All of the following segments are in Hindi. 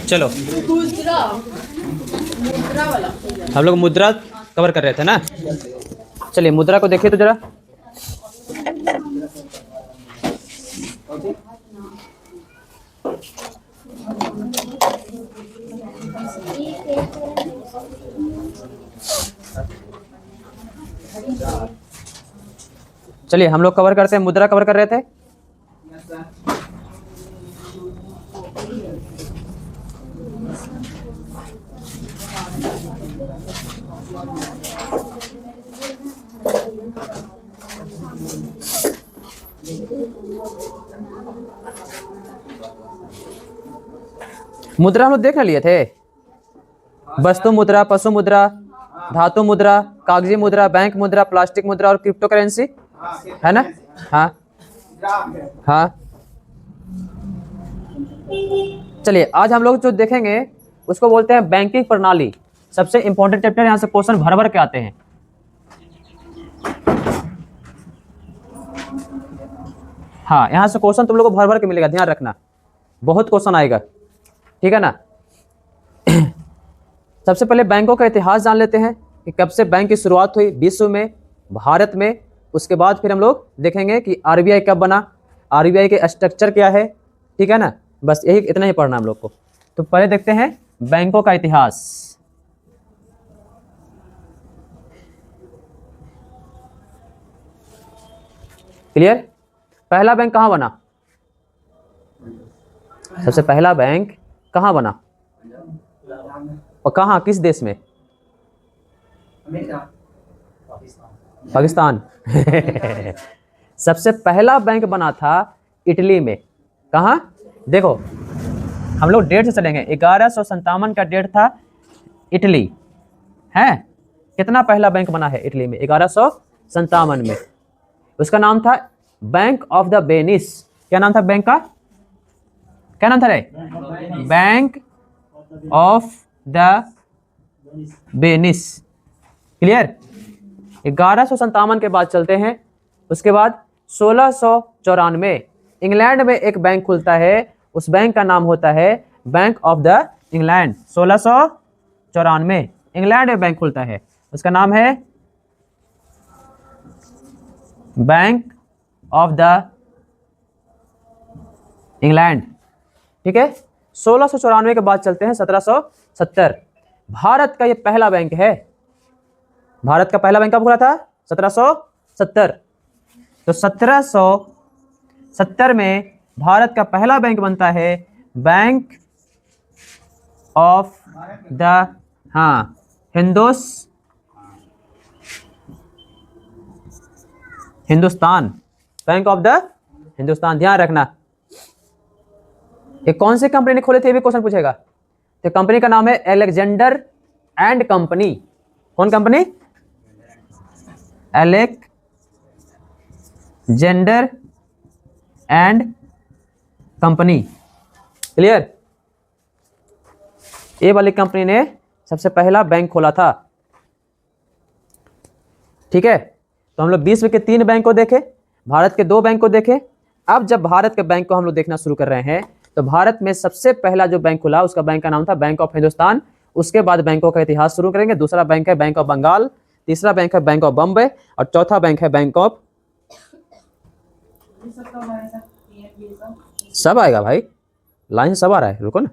चलो मुद्रा मुद्रा वाला हम लोग मुद्रा कवर कर रहे थे ना। चलिए मुद्रा को देखिए तो जरा। चलिए हम लोग कवर करते हैं, मुद्रा कवर कर रहे थे। मुद्रा हम लोग देख लिए थे। वस्तु मुद्रा, पशु मुद्रा, धातु मुद्रा, कागजी मुद्रा, बैंक मुद्रा, प्लास्टिक मुद्रा और क्रिप्टो करेंसी, है ना। हाँ हाँ। चलिए आज हम लोग जो देखेंगे उसको बोलते हैं बैंकिंग प्रणाली। सबसे इंपॉर्टेंट चैप्टर, यहाँ से क्वेश्चन भर भर के आते हैं। हाँ यहाँ से क्वेश्चन तुम लोग को भर भर के मिलेगा, ध्यान रखना, बहुत क्वेश्चन आएगा, ठीक है ना। सबसे पहले बैंकों का इतिहास जान लेते हैं कि कब से बैंक की शुरुआत हुई विश्व में, भारत में। उसके बाद फिर हम लोग देखेंगे कि आरबीआई कब बना, आरबीआई के स्ट्रक्चर क्या है, ठीक है ना। बस यही इतना ही पढ़ना हम लोग को। तो पहले देखते हैं बैंकों का इतिहास। क्लियर। पहला बैंक कहाँ बना, सबसे पहला बैंक कहाँ बना और कहाँ, किस देश में? पाकिस्तान। सबसे पहला बैंक बना था इटली में। कहाँ? देखो हम लोग डेट से चलेंगे। 1157 का डेट था इटली, है। कितना पहला बैंक बना है इटली में? 1157 में। उसका नाम था बैंक ऑफ द वेनिस। क्या नाम था बैंक का? क्या नाम था रे? Bank of the Venice. Clear. 1157 के बाद चलते हैं। उसके बाद 1694 इंग्लैंड में एक बैंक खुलता है। उस बैंक का नाम होता है bank of the England. 1694 England में बैंक खुलता है, उसका नाम है बैंक ऑफ द इंग्लैंड, ठीक है। 1694 के बाद चलते हैं 1770। भारत का ये पहला बैंक है। भारत का पहला बैंक कब खुला था? 1770। तो 1770 में भारत का पहला बैंक बनता है बैंक ऑफ द, हाँ, Hindustan, bank of the Hindustan. ध्यान रखना, ये कौन सी कंपनी ने खोले थे, ये भी क्वेश्चन पूछेगा। तो कंपनी का नाम है अलेक्जेंडर एंड कंपनी। कौन company? Alexander and company. Clear. ये वाली कंपनी ने सबसे पहला बैंक खोला था, ठीक है। तो हम लोग विश्व के 3 बैंक को देखे, भारत के 2 बैंक को देखे। अब जब भारत के बैंक को हम लोग देखना शुरू कर रहे हैं, तो भारत में सबसे पहला जो बैंक खुला उसका बैंक का नाम था बैंक ऑफ हिंदुस्तान। उसके बाद बैंकों का इतिहास शुरू करेंगे। दूसरा बैंक है बैंक ऑफ बंगाल, तीसरा बैंक है बैंक ऑफ बॉम्बे और चौथा बैंक है बैंक ऑफ, सब आएगा भाई, लाइन से सब आ रहा है, रुको ना।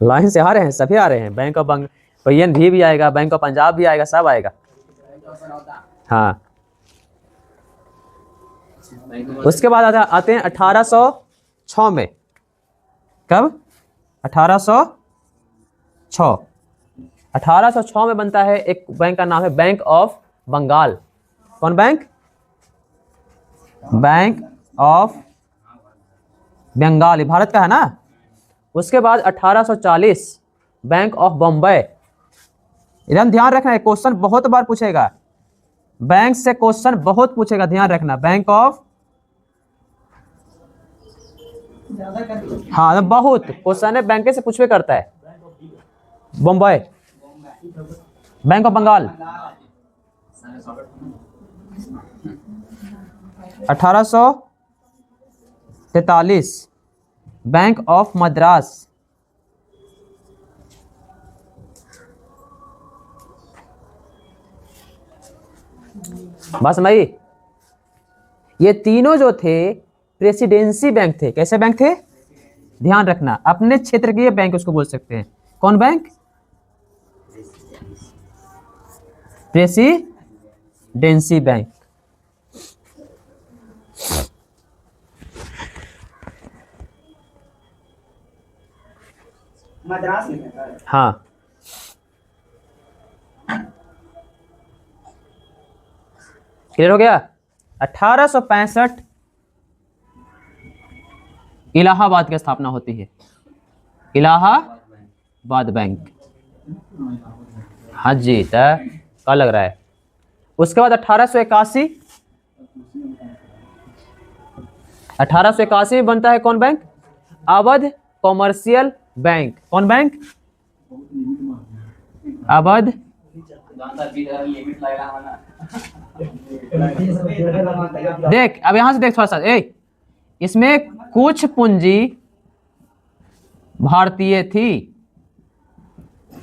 लाइन से आ रहे हैं, सभी आ रहे हैं। बैंक ऑफ PNB भी आएगा, बैंक ऑफ पंजाब भी आएगा, सब आएगा। हाँ। उसके बाद आते हैं 1806 में। कब? 1806। 1806 में बनता है एक बैंक का नाम है बैंक ऑफ बंगाल। कौन बैंक? बैंक ऑफ बंगाल, ये भारत का है ना। उसके बाद 1840 बैंक ऑफ बॉम्बे। एकदम ध्यान रखना है, क्वेश्चन बहुत बार पूछेगा, बैंक से क्वेश्चन बहुत पूछेगा, ध्यान रखना। बैंक ऑफ, हाँ बहुत क्वेश्चन है, बैंक से कुछ भी करता है। Bombay, bank of Bengal. 1843 bank of Madras. बस भाई, ये तीनों जो थे प्रेसिडेंसी बैंक थे। कैसे बैंक थे? ध्यान रखना, अपने क्षेत्र के बैंक उसको बोल सकते हैं। कौन बैंक? Presidency bank. मद्रास में है। हाँ, क्लियर हो गया। 1865 इलाहाबाद की स्थापना होती है, इलाहाबाद बैंक। हाँ जी, तो क्या लग रहा है? उसके बाद 1881 में बनता है कौन बैंक? Awadh commercial bank. कौन बैंक? अवध। देख, अब यहां से देख थोड़ा सा, इसमें कुछ पूंजी भारतीय थी।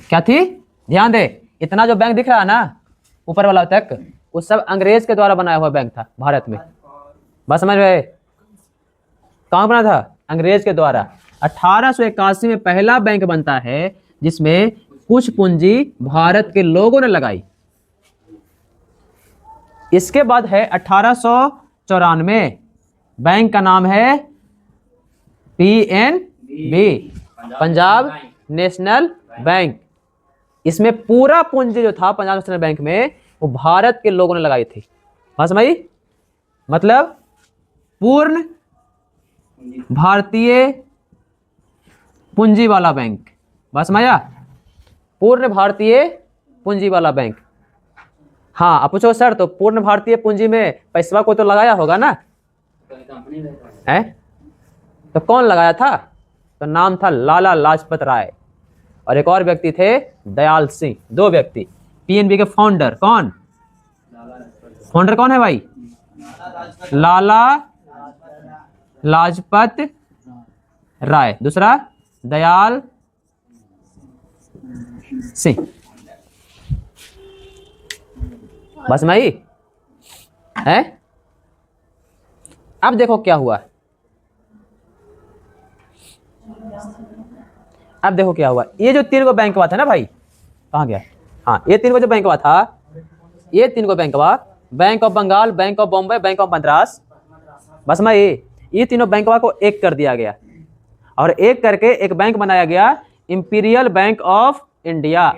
क्या थी? ध्यान दे, इतना जो बैंक दिख रहा है ना ऊपर वाला तक, वो सब अंग्रेज के द्वारा बनाया हुआ बैंक था भारत में। बस समझ रहे? कहाँ बना था? अंग्रेज के द्वारा। 1881 में पहला बैंक बनता है जिसमें कुछ पूंजी भारत के लोगों ने लगाई। इसके बाद है 1894, बैंक का नाम है PNB, पंजाब नेशनल बैंक। इसमें पूरा पूंजी जो था पंजाब नेशनल बैंक में वो भारत के लोगों ने लगाई थी। हाँ समझी? मतलब पूर्ण भारतीय पूंजी वाला बैंक। बस समझा? पूर्ण भारतीय पूंजी वाला बैंक। हाँ, आप पूछो सर तो पूर्ण भारतीय पूंजी में पैसा को तो लगाया होगा ना? है? तो कौन लगाया था? तो नाम था लाला लाजपत राय और एक और व्यक्ति थे दयाल सिंह। दो व्यक्ति। पीएनबी के फाउंडर कौन? फाउंडर कौन है भाई? लाला लाजपत राय, दूसरा दयाल सिंह। बस भाई है। अब देखो क्या हुआ। अब देखो क्या हुआ। ये जो तीन को बैंक हुआ था ना भाई, कहाँ गया? हाँ, ये तीन को जो बैंक हुआ था, ये तीन को बैंक हुआ, bank of Bengal, bank of Bombay, bank of Madras. बस मैं ये तीनों बैंकवा को एक कर दिया गया और एक करके एक बैंक बनाया गया, इंपीरियल बैंक ऑफ इंडिया।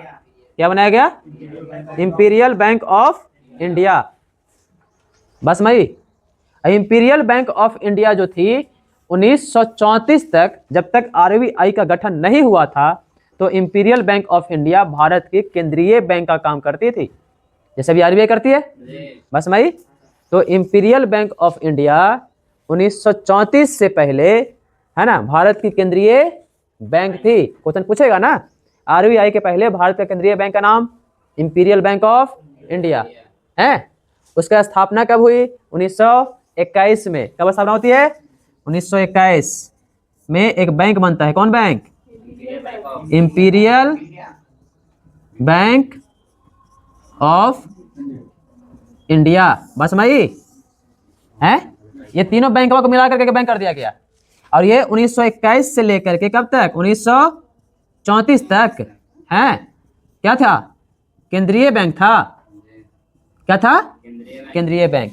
क्या बनाया गया? Imperial bank of India. बस मई, इंपीरियल बैंक ऑफ इंडिया जो थी 1934 तक, जब तक आरबीआई का गठन नहीं हुआ था, तो imperial bank of India Bharat की केंद्रीय बैंक का काम करती थी, जैसे भी आरबीआई करती है। बस मई, तो इंपीरियल बैंक ऑफ इंडिया 1934 से पहले, है ना, भारत की केंद्रीय बैंक थी। क्वेश्चन पूछेगा ना, आरबीआई के पहले भारत का केंद्रीय बैंक का नाम इंपीरियल बैंक ऑफ इंडिया है। उसका स्थापना कब हुई? 1921 में। कब स्थापना होती है? 1921 में एक बैंक बनता है। कौन bank? Imperial bank of India. बस मई है। ये तीनों बैंकों को मिला करके बैंक कर दिया गया और ये 1921 से लेकर के कब तक? 1934 तक है। क्या था? केंद्रीय बैंक था। क्या था? केंद्रीय बैंक।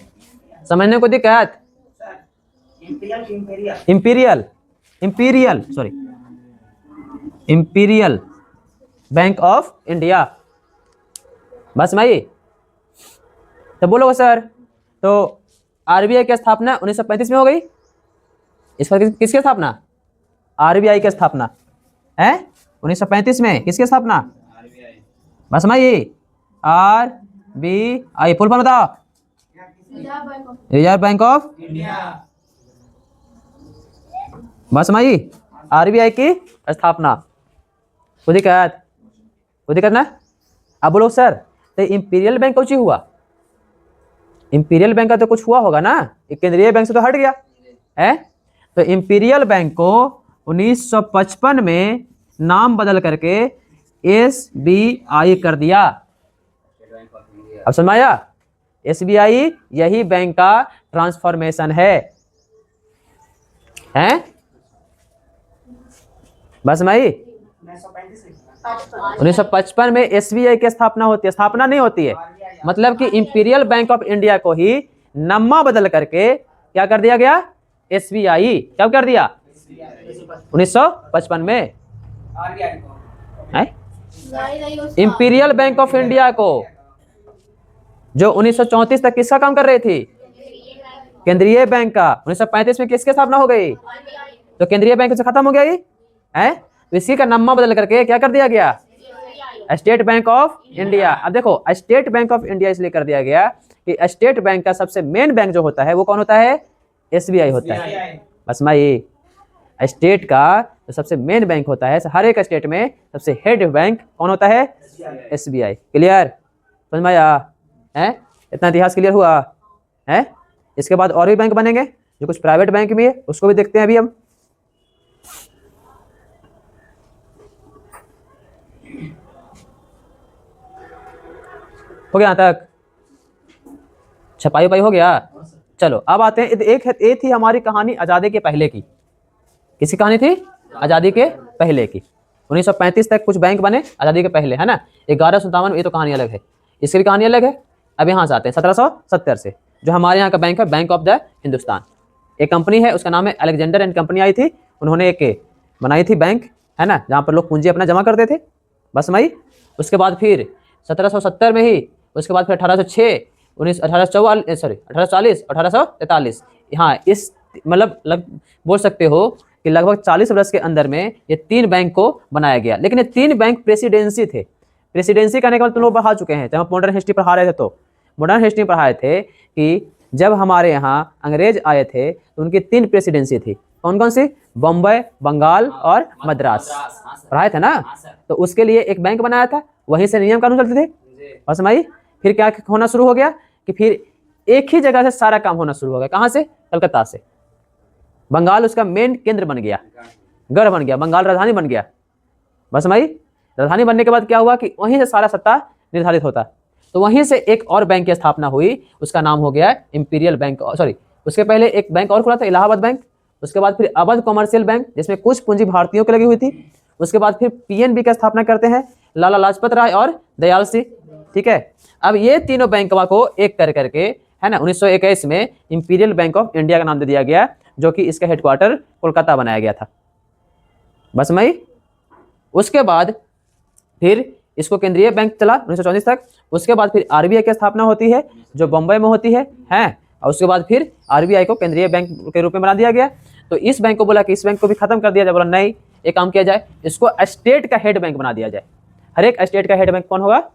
समझने को दिक्कत? Imperial imperial sorry imperial bank of India. बस भाई, तो बोलो सर, तो आरबीआई की स्थापना 1935 में हो गई। इस पर किसकी स्थापना? आरबीआई की स्थापना है 1935 में। किसकी स्थापना? बस भाई, आरबीआई फुल फॉर्म बताओ। Reserve bank of India. बस भाई, आरबीआई की स्थापना। खुद ही कहना। अब बोलो सर, तो इंपीरियल बैंक कौन सी हुआ? इंपीरियल बैंक का तो कुछ हुआ होगा ना, केंद्रीय बैंक से तो हट गया है। तो इंपीरियल बैंक को 1955 में नाम बदल करके SBI कर दिया। अब समझ आया? SBI यही बैंक का ट्रांसफॉर्मेशन है, हैं? बस भाई 1955 में SBI की स्थापना होती है, स्थापना नहीं होती है, मतलब कि इंपीरियल बैंक ऑफ इंडिया को ही नाम बदल करके क्या कर दिया गया? SBI कब कर दिया? 1955 में। इंपीरियल बैंक ऑफ इंडिया को, जो 1934 तक किसका काम कर रही थी? केंद्रीय बैंक का। 1935 में किसकी स्थापना हो गई? तो केंद्रीय बैंक से खत्म हो गया ये है, तो इसी का नाम बदल करके क्या कर दिया गया? State bank of India. अब देखो स्टेट बैंक ऑफ इंडिया इसलिए कर दिया गया कि स्टेट बैंक का सबसे मेन बैंक जो होता है वो कौन होता है? SBI होता है। बस भाई स्टेट का जो सबसे मेन बैंक होता है, हर एक स्टेट में सबसे हेड बैंक कौन होता है? SBI। क्लियर? समझ में आया? है? इतना इतिहास क्लियर हुआ है? इसके बाद और भी बैंक बनेंगे जो कुछ प्राइवेट बैंक भी है, उसको भी देखते हैं अभी हम। हो गया यहाँ तक? छपाई वपाई हो गया? चलो अब आते हैं, एक थी हमारी कहानी आज़ादी के पहले की। किसकी कहानी थी? आज़ादी के पहले की। 1935 तक कुछ बैंक बने आज़ादी के पहले, है ना। 1157, ये तो कहानी अलग है, इसकी भी कहानी अलग है। अब यहाँ से आते हैं 1770 से, जो हमारे यहाँ का बैंक है, बैंक ऑफ द हिंदुस्तान। एक कंपनी है, उसका नाम है अलेक्जेंडर एंड कंपनी आई थी। उन्होंने एक बनाई थी बैंक, है ना, जहाँ पर लोग पूंजी अपना जमा करते थे। बस मई उसके बाद फिर 1770 में ही, उसके बाद फिर 1806, 1840, 1843, हाँ, इस मतलब बोल सकते हो कि लगभग 40 वर्ष के अंदर में ये 3 बैंक को बनाया गया। लेकिन ये 3 बैंक प्रेसिडेंसी थे। प्रेसिडेंसी करने के बाद तुम लोग पढ़ा चुके हैं, जब आप मॉडर्न हिस्ट्री पढ़ा रहे थे तो मॉडर्न हिस्ट्री पढ़ाए थे कि जब हमारे यहाँ अंग्रेज आए थे तो उनकी 3 प्रेसिडेंसी थी। कौन कौन सी? बम्बई, बंगाल और मद्रास। पढ़ाए थे ना। तो उसके लिए एक बैंक बनाया था, वहीं से नियम कानून चलते थे। और समझिए फिर क्या होना शुरू हो गया कि फिर एक ही जगह से सारा काम होना शुरू हो गया। कहाँ से? कलकत्ता से। बंगाल उसका मेन केंद्र बन गया, गढ़ बन गया, बंगाल राजधानी बन गया। बस भाई राजधानी बनने के बाद क्या हुआ कि वहीं से सारा सत्ता निर्धारित होता। तो वहीं से एक और बैंक की स्थापना हुई, उसका नाम हो गया इंपीरियल बैंक। सॉरी, उसके पहले एक बैंक और खुला था, इलाहाबाद बैंक। उसके बाद फिर अवध कॉमर्शियल बैंक, जिसमें कुछ पूंजी भारतीयों की लगी हुई थी। उसके बाद फिर PNB की स्थापना करते हैं लाला लाजपत राय और दयाल सिंह। ठीक है, अब ये तीनों बैंकवा को एक कर करके, है ना, 1921 में इंपीरियल बैंक ऑफ इंडिया का नाम दे दिया गया, जो कि इसका हेडक्वार्टर कोलकाता बनाया गया था। बस मई उसके बाद फिर इसको केंद्रीय बैंक चला 1934 तक। उसके बाद फिर RBI की स्थापना होती है, जो बम्बई में होती है, और उसके बाद फिर RBI को केंद्रीय बैंक के रूप में बना दिया गया। तो इस बैंक को बोला कि इस बैंक को भी खत्म कर दिया जाए। बोला नहीं, एक काम किया जाए, इसको स्टेट का हेड बैंक बना दिया जाए। हर एक स्टेट का हेड बैंक कौन होगा?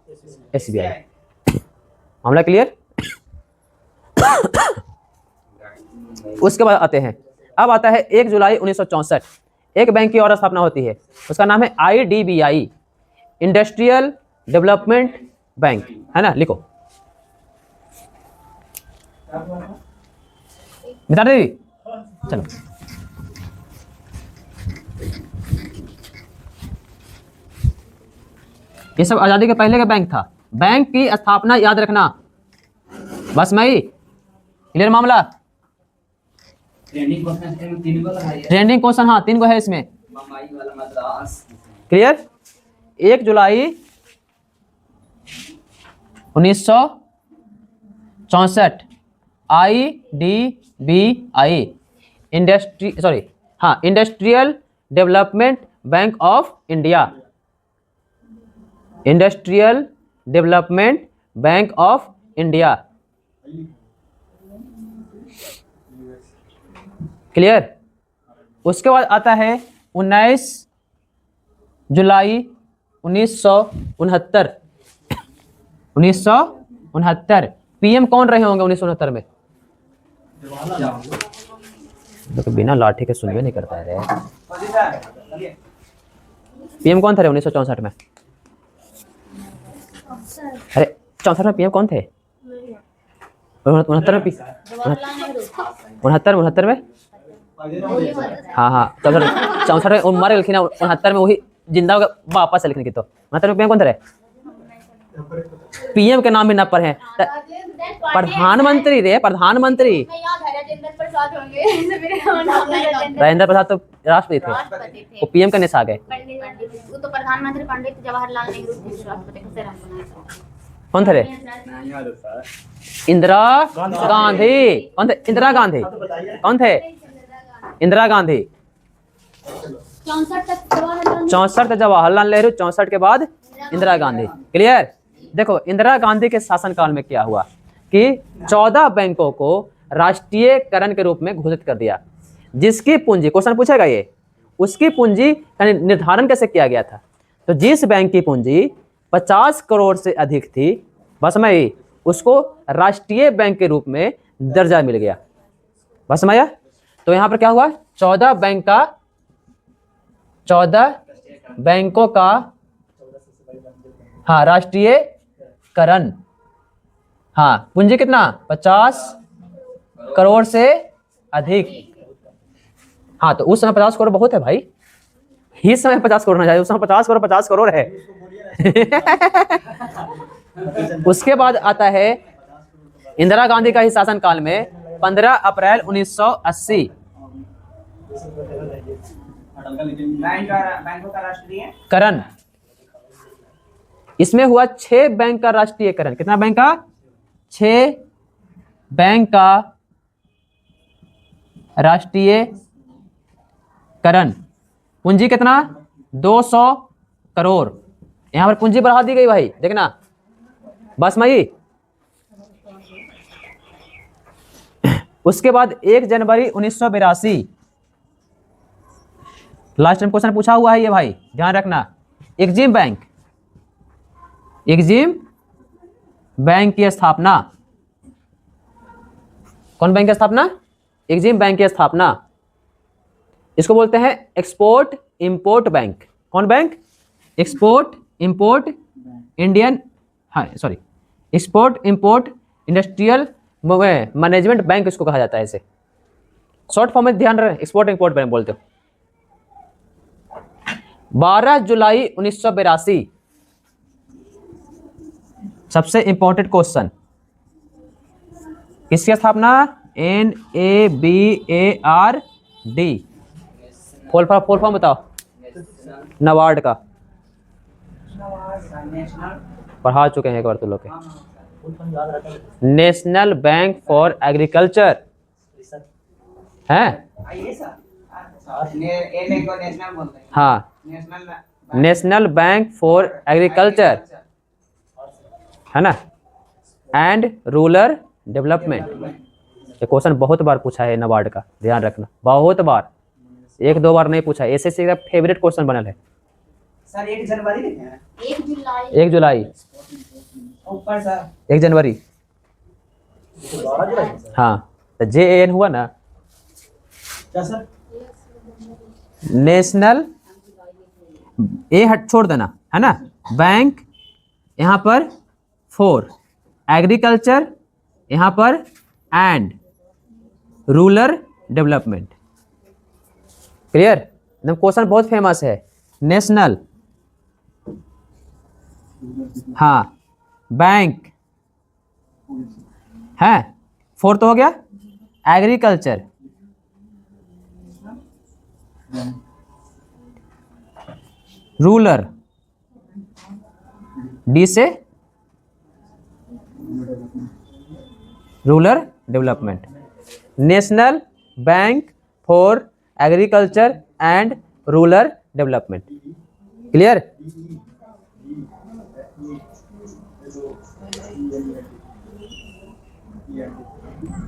SBI। मामला क्लियर? उसके बाद आते हैं, अब आता है 1 जुलाई 1964, एक बैंक की और स्थापना होती है, उसका नाम है IDBI, इंडस्ट्रियल डेवलपमेंट बैंक, है ना। लिखो बता दे। चलो ये सब आजादी के पहले का बैंक था। बैंक की स्थापना याद रखना। बस मई क्लियर मामला? ट्रेंडिंग क्वेश्चन, हाँ 3 को है इसमें। Clear? 1 July 1964 IDBI industrial development bank of India. Industrial development bank of India. Clear? उसके बाद आता है 19 जुलाई 1969। 1969 PM कौन रहे होंगे 1969 में? तो बिना लाठी के सुनवे नहीं करता है। PM कौन थे 1964 में? अरे 64 में PM कौन थे? 69 में 69 में हाँ हाँ 64 में मर गए ना, 69 में वही जिंदा हो गए वापस लिखने की। तो 69 में कौन थे? पीएम के नाम भी न पढ़े, प्रधानमंत्री रे, प्रधानमंत्री। राजेंद्र प्रसाद होंगे। राजेंद्र प्रसाद तो राष्ट्रपति थे, वो पीएम करने से आ गए। वो तो प्रधानमंत्री पंडित जवाहरलाल नेहरू थे, राष्ट्रपति का सर हमको कौन थे रे? इंदिरा गांधी। कौन थे? इंदिरा गांधी। कौन थे? इंदिरा गांधी। 64 जवाहरलाल नेहरू, 64 के बाद इंदिरा गांधी। क्लियर? देखो इंदिरा गांधी के शासनकाल में क्या हुआ कि 14 बैंकों को राष्ट्रीयकरण के रूप में घोषित कर दिया, जिसकी पूंजी, क्वेश्चन पूछेगा ये, उसकी पूंजी यानी निर्धारण कैसे किया गया था? तो जिस बैंक की पूंजी 50 करोड़ से अधिक थी, बस में ही उसको राष्ट्रीय बैंक के रूप में दर्जा मिल गया। बस में आया? तो यहां पर क्या हुआ? 14 बैंकों का हाँ राष्ट्रीयकरण। हाँ पूंजी कितना? 50 करोड़ से अधिक। हाँ तो उस समय 50 करोड़ बहुत है भाई, इस समय 50 करोड़ ना चाहिए, उस समय 50 करोड़ है। उसके बाद आता है इंदिरा गांधी का ही शासनकाल में 15 अप्रैल 1980 बैंकों का राष्ट्रीयकरण। इसमें हुआ 6 बैंक का राष्ट्रीयकरण। कितना बैंक का? 6 बैंक का राष्ट्रीयकरण। पूंजी कितना? 200 करोड़। यहां पर पूंजी बढ़ा दी गई भाई, देखना बस मई। उसके बाद 1 जनवरी 1982 लास्ट टाइम क्वेश्चन पूछा हुआ है ये भाई, ध्यान रखना। एक्जिम बैंक की स्थापना। कौन बैंक की स्थापना? एक्जिम बैंक की स्थापना। इसको बोलते हैं एक्सपोर्ट इंपोर्ट बैंक। कौन बैंक? एक्सपोर्ट इंपोर्ट इंडियन, हाँ sorry, export import industrial management bank इसको कहा जाता है। इसे शॉर्ट फॉर्म में ध्यान रखें, एक्सपोर्ट इंपोर्ट बैंक बोलते हो। 12 जुलाई 1982 सबसे इंपॉर्टेंट क्वेश्चन, किसकी स्थापना? NABARD। फुल फॉर्म बताओ। नाबार्ड का पढ़ा चुके हैं एक बार तुम लोग के। नेशनल बैंक फॉर एग्रीकल्चर है। हाँ नेशनल बैंक फॉर एग्रीकल्चर है ना, एंड रूरल डेवलपमेंट। ये क्वेश्चन बहुत बार पूछा है नाबार्ड का, ध्यान रखना, बहुत बार, 1-2 बार नहीं पूछा। एसएससी का फेवरेट क्वेश्चन बनल है सर। 1 जनवरी लिखे हैं? 1 जुलाई ऊपर सर 1 जनवरी। हाँ तो JAN हुआ ना। क्या सर? नेशनल ए हट छोड़ देना है ना, बैंक यहाँ पर फॉर एग्रीकल्चर, यहाँ पर एंड रूरल डेवलपमेंट। क्लियर? एकदम क्वेश्चन बहुत फेमस है। नेशनल, हाँ बैंक है, 4 तो हो गया, एग्रीकल्चर, रूरल, डी से rural development. National bank for agriculture and rural development. Clear?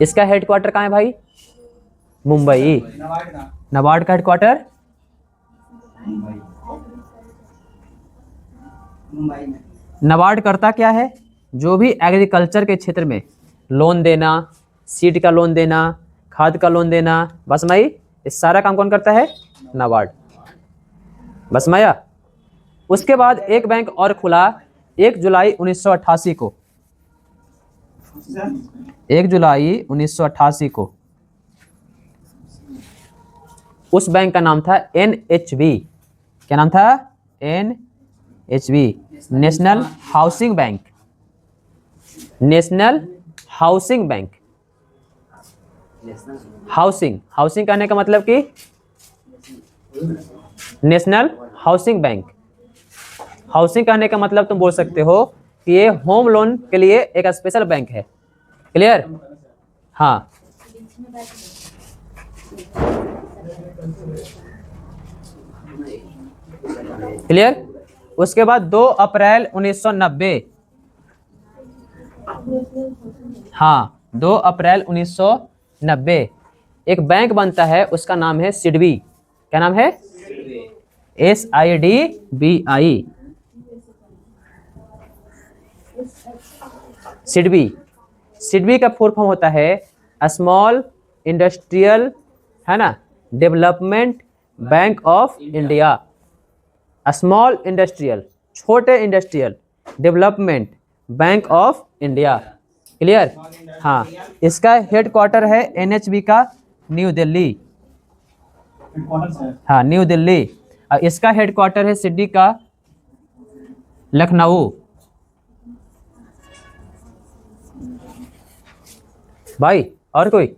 इसका हेडक्वार्टर कहाँ है भाई? मुंबई। नाबार्ड का हेडक्वार्टर मुंबई में। नाबार्ड करता क्या है? जो भी एग्रीकल्चर के क्षेत्र में लोन देना, सीड का लोन देना, खाद का लोन देना, बस माई, इस सारा काम कौन करता है? नाबार्ड। बस माया। उसके बाद एक बैंक और खुला 1 जुलाई 1988 को। 1 जुलाई 1988 को उस बैंक का नाम था NHB। क्या नाम था? NHB, national housing bank. National housing bank. Housing, housing कहने का मतलब कि नेशनल हाउसिंग बैंक। हाउसिंग कहने का मतलब तुम बोल सकते हो कि ये होम लोन के लिए एक स्पेशल बैंक है। क्लियर? हाँ। क्लियर? उसके बाद 2 अप्रैल 1990, हाँ 2 अप्रैल 1990 एक बैंक बनता है, उसका नाम है सिडबी। क्या नाम है? SIDBI, सिडबी। सिडबी का फुल फॉर्म होता है स्मॉल इंडस्ट्रियल, है ना, development bank of India. Small industrial, छोटे industrial development bank of India. Clear? हाँ। इसका हेडक्वार्टर है NHB का न्यू दिल्ली। हाँ, न्यू दिल्ली। और इसका हेडक्वार्टर है सिडबी का लखनऊ। भाई और कोई?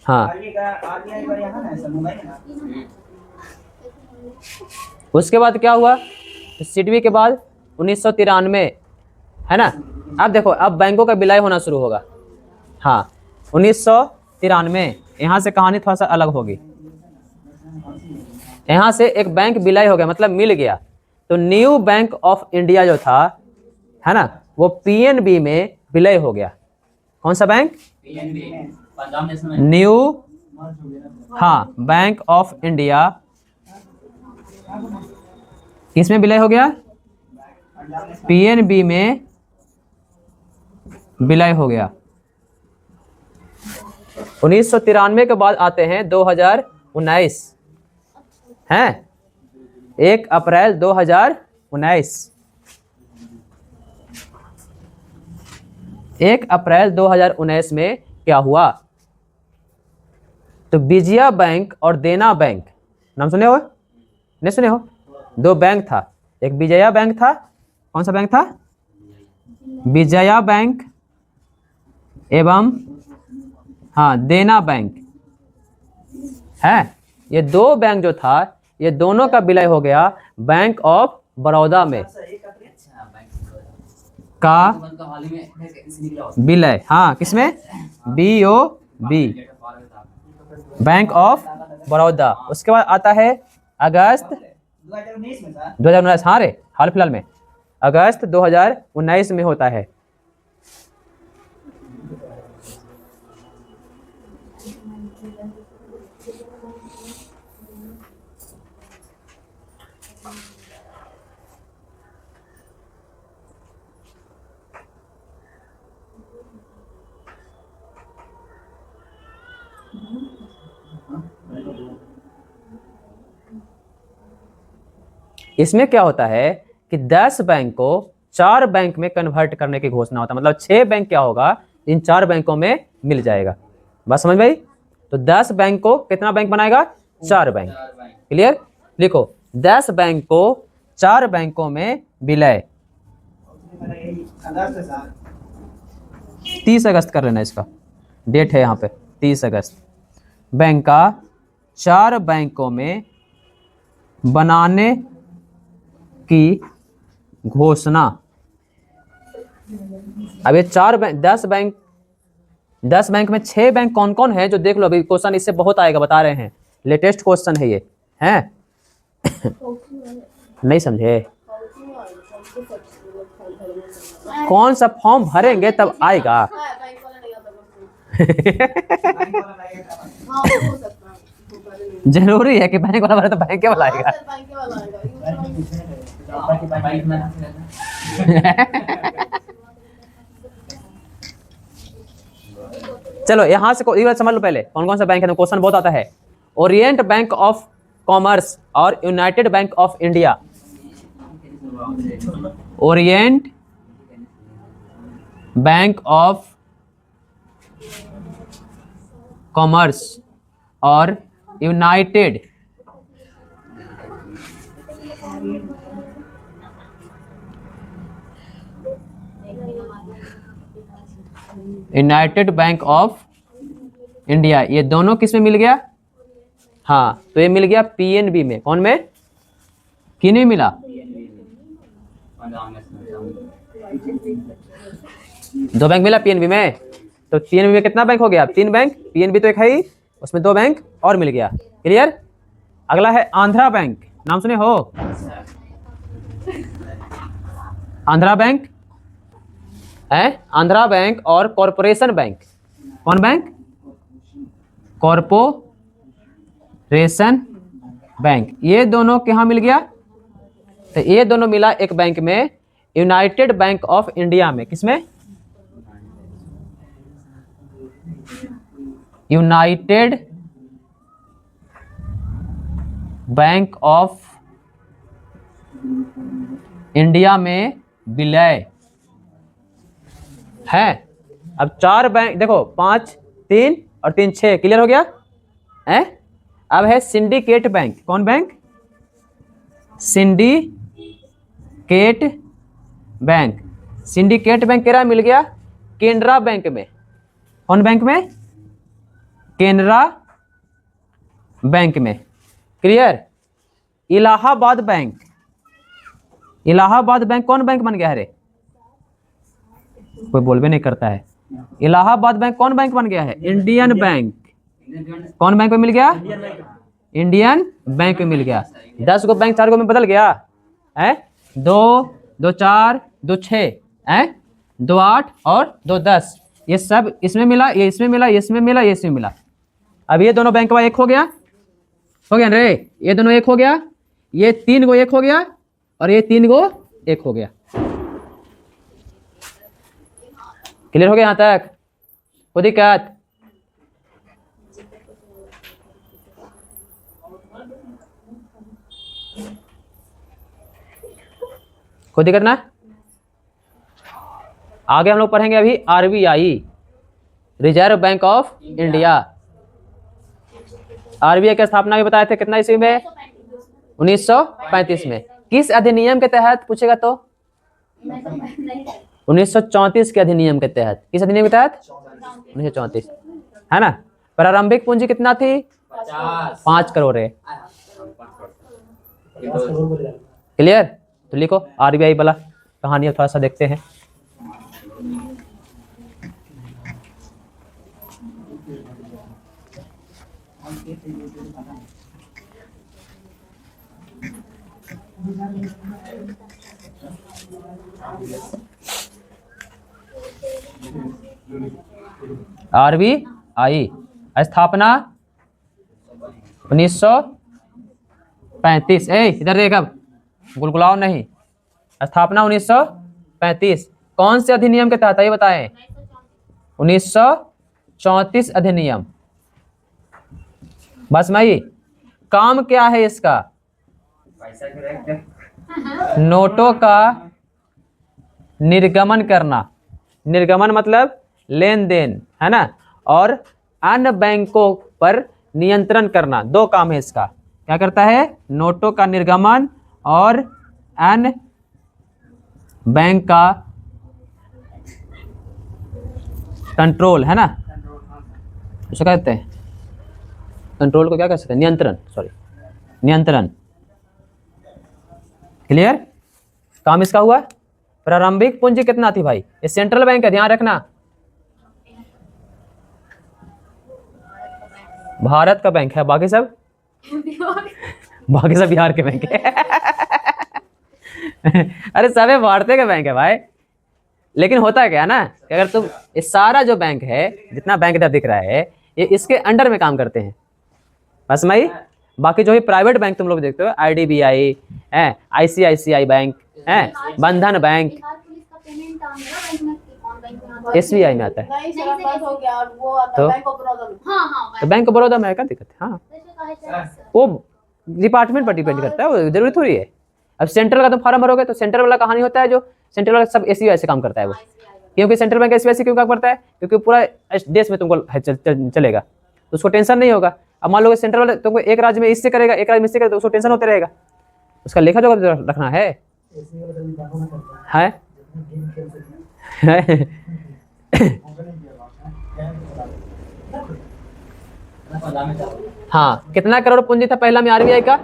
हाँ। RBI का यहाँ ना सर, मुंबई में ना। उसके बाद क्या हुआ? सिडबी के बाद 1993, है ना। अब देखो, अब बैंकों का विलय होना शुरू होगा। हाँ, 1993 यहाँ से कहानी थोड़ा सा अलग होगी। यहाँ से एक बैंक विलय हो गया, मतलब मिल गया। तो न्यू बैंक ऑफ इंडिया जो था, है ना, वो PNB में विलय हो गया। कौन सा बैंक? न्यू, हाँ, बैंक ऑफ इंडिया किसमें विलय हो गया? PNB में विलय हो गया। 1993 के बाद आते हैं 2019, हैं 1 अप्रैल 2019। 1 अप्रैल 2019 में क्या हुआ? तो विजया बैंक और देना बैंक, नाम सुने हो? नहीं सुने हो? 2 बैंक था, एक विजया बैंक था। कौन सा बैंक था? विजया बैंक एवं हाँ देना बैंक है। ये 2 बैंक जो था, ये दोनों का विलय हो गया बैंक ऑफ बड़ौदा में का विलय। हाँ, किसमें? BOB, bank of Baroda. उसके बाद आता है अगस्त 2019 में सर। 2019। हाँ रे, हाल फिलहाल में अगस्त 2019 में होता है। इसमें क्या होता है कि 10 बैंक को 4 बैंक में कन्वर्ट करने की घोषणा होता है। मतलब 6 बैंक क्या होगा, इन 4 बैंकों में मिल जाएगा। बात समझ भाई? तो 10 बैंक को कितना बैंक बनाएगा? 4 बैंक। क्लियर? लिखो, 10 बैंक को 4 बैंकों में विलय। 30 अगस्त कर लेना, इसका डेट है यहाँ पे 30 अगस्त। बैंक का 4 बैंकों में बनाने की घोषणा। अब ये 4 बैंक, 10 बैंक, 10 बैंक में 6 बैंक कौन कौन है जो देख लो। अभी क्वेश्चन इससे बहुत आएगा, बता रहे हैं, लेटेस्ट क्वेश्चन है ये, हैं? नहीं समझे? कौन सा फॉर्म भरेंगे तब आएगा। जरूरी है कि बैंक वाला भरे तो बैंक वाला आएगा। चलो यहाँ से ये समझ लो पहले कौन कौन सा बैंक है। क्वेश्चन बहुत आता है। ओरिएंट बैंक ऑफ कॉमर्स और United bank of India. Orient bank of commerce और United United bank of India, ये दोनों किस में मिल गया? हाँ, तो ये मिल गया पीएनबी में। कौन में? किन में मिला? दो बैंक मिला पीएनबी में। तो पीएनबी में कितना बैंक हो गया? 3 बैंक। पीएनबी तो एक है ही, उसमें 2 बैंक और मिल गया। क्लियर? अगला है आंध्रा बैंक, नाम सुने हो? आंध्रा बैंक है, आंध्रा बैंक और कॉरपोरेशन बैंक। कौन बैंक? Corporation bank. ये दोनों कहाँ मिल गया? तो ये दोनों मिला एक बैंक में, यूनाइटेड बैंक ऑफ इंडिया में। किसमें? यूनाइटेड बैंक ऑफ इंडिया में विलय है। अब 4 बैंक देखो, 5 3 और 3 6। क्लियर हो गया है? अब है सिंडिकेट बैंक। कौन bank? Syndicate bank. Syndicate bank केरा मिल गया? केनरा बैंक में। कौन बैंक में? केनरा बैंक में। Clear? Allahabad bank. Allahabad bank कौन बैंक बन गया है रे? कोई बोलबे नहीं करता है। इलाहाबाद बैंक कौन बैंक बन गया है? Indian bank. कौन बैंक में मिल गया? इंडियन बैंक में मिल गया। 10 गो बैंक 4 गो में बदल गया है। 2 2 4 2 6 है, 2 8 और 2 10। ये सब इसमें मिला, ये इसमें मिला, ये इसमें मिला, ये इसमें मिला। अब ये दोनों बैंक एक हो गया रे। ये दोनों एक हो गया, ये 3 गो एक हो गया और ये 3 गो एक हो गया। क्लियर हो गया यहाँ तक? कोई दिक्कत? कोई दिक्कत ना? आगे हम लोग पढ़ेंगे अभी RBI, reserve bank of India. RBI की स्थापना भी बताए थे कितना ईस्वी में? 1935 में। किस अधिनियम के तहत पूछेगा तो? 1934 के अधिनियम के तहत। किस अधिनियम के तहत? 1934 है ना। प्रारंभिक पूंजी कितना थी? 5 करोड़ है। क्लियर? तो लिखो आरबीआई वाला कहानी अब थोड़ा सा देखते हैं। आरबीआई स्थापना 1935। इधर देख, अब गुलगुलाओ नहीं। स्थापना 1935। कौन से अधिनियम के तहत ये बताएं? 1934 अधिनियम। बस भाई, काम क्या है इसका? नोटों का निर्गमन करना। निर्गमन मतलब लेन देन है ना, और अन्य बैंकों पर नियंत्रण करना। 2 काम है इसका। क्या करता है? नोटों का निर्गमन और अन्य बैंक का कंट्रोल है ना। उसे कहते हैं कंट्रोल को क्या कह सकते हैं? नियंत्रण। सॉरी, नियंत्रण। क्लियर? काम इसका हुआ। प्रारंभिक पूंजी कितना थी भाई? ये सेंट्रल बैंक है, ध्यान रखना। भारत का बैंक है, बाकी सब बिहार के बैंक है। अरे सब भारतीय का बैंक है भाई। लेकिन होता है क्या ना कि अगर तुम ये सारा जो बैंक है, जितना बैंक इधर दिख रहा है, ये इसके अंडर में काम करते हैं। बस भाई, बाकी जो भी प्राइवेट बैंक तुम लोग देखते हो, आईडीबीआई है, आईसीआईसीआई बैंक है, बंधन बैंक, एसबीआई में आता है। तो बैंक ऑफ बड़ौदा में क्या दिक्कत है? हाँ, वो डिपार्टमेंट पर डिपेंड करता है, वो जरूरी थोड़ी है। अब सेंट्रल का तुम फॉर्म भरोगे तो सेंट्रल वाला कहानी होता है, जो सेंट्रल वाला सब एसबीआई से काम करता है वो। क्योंकि सेंट्रल बैंक SBI से क्यों काम करता है? क्योंकि पूरा देश में तुमको चलेगा, तो उसको टेंशन नहीं होगा। अब मान लो सेंट्रल वाले तुमको एक राज्य में इससे करेगा, एक राज्य में इससे करेगा, तो उसको टेंशन होते रहेगा। उसका लेखा जोखा रखना है। हाँ, कितना करोड़ पूंजी था पहला में RBI का?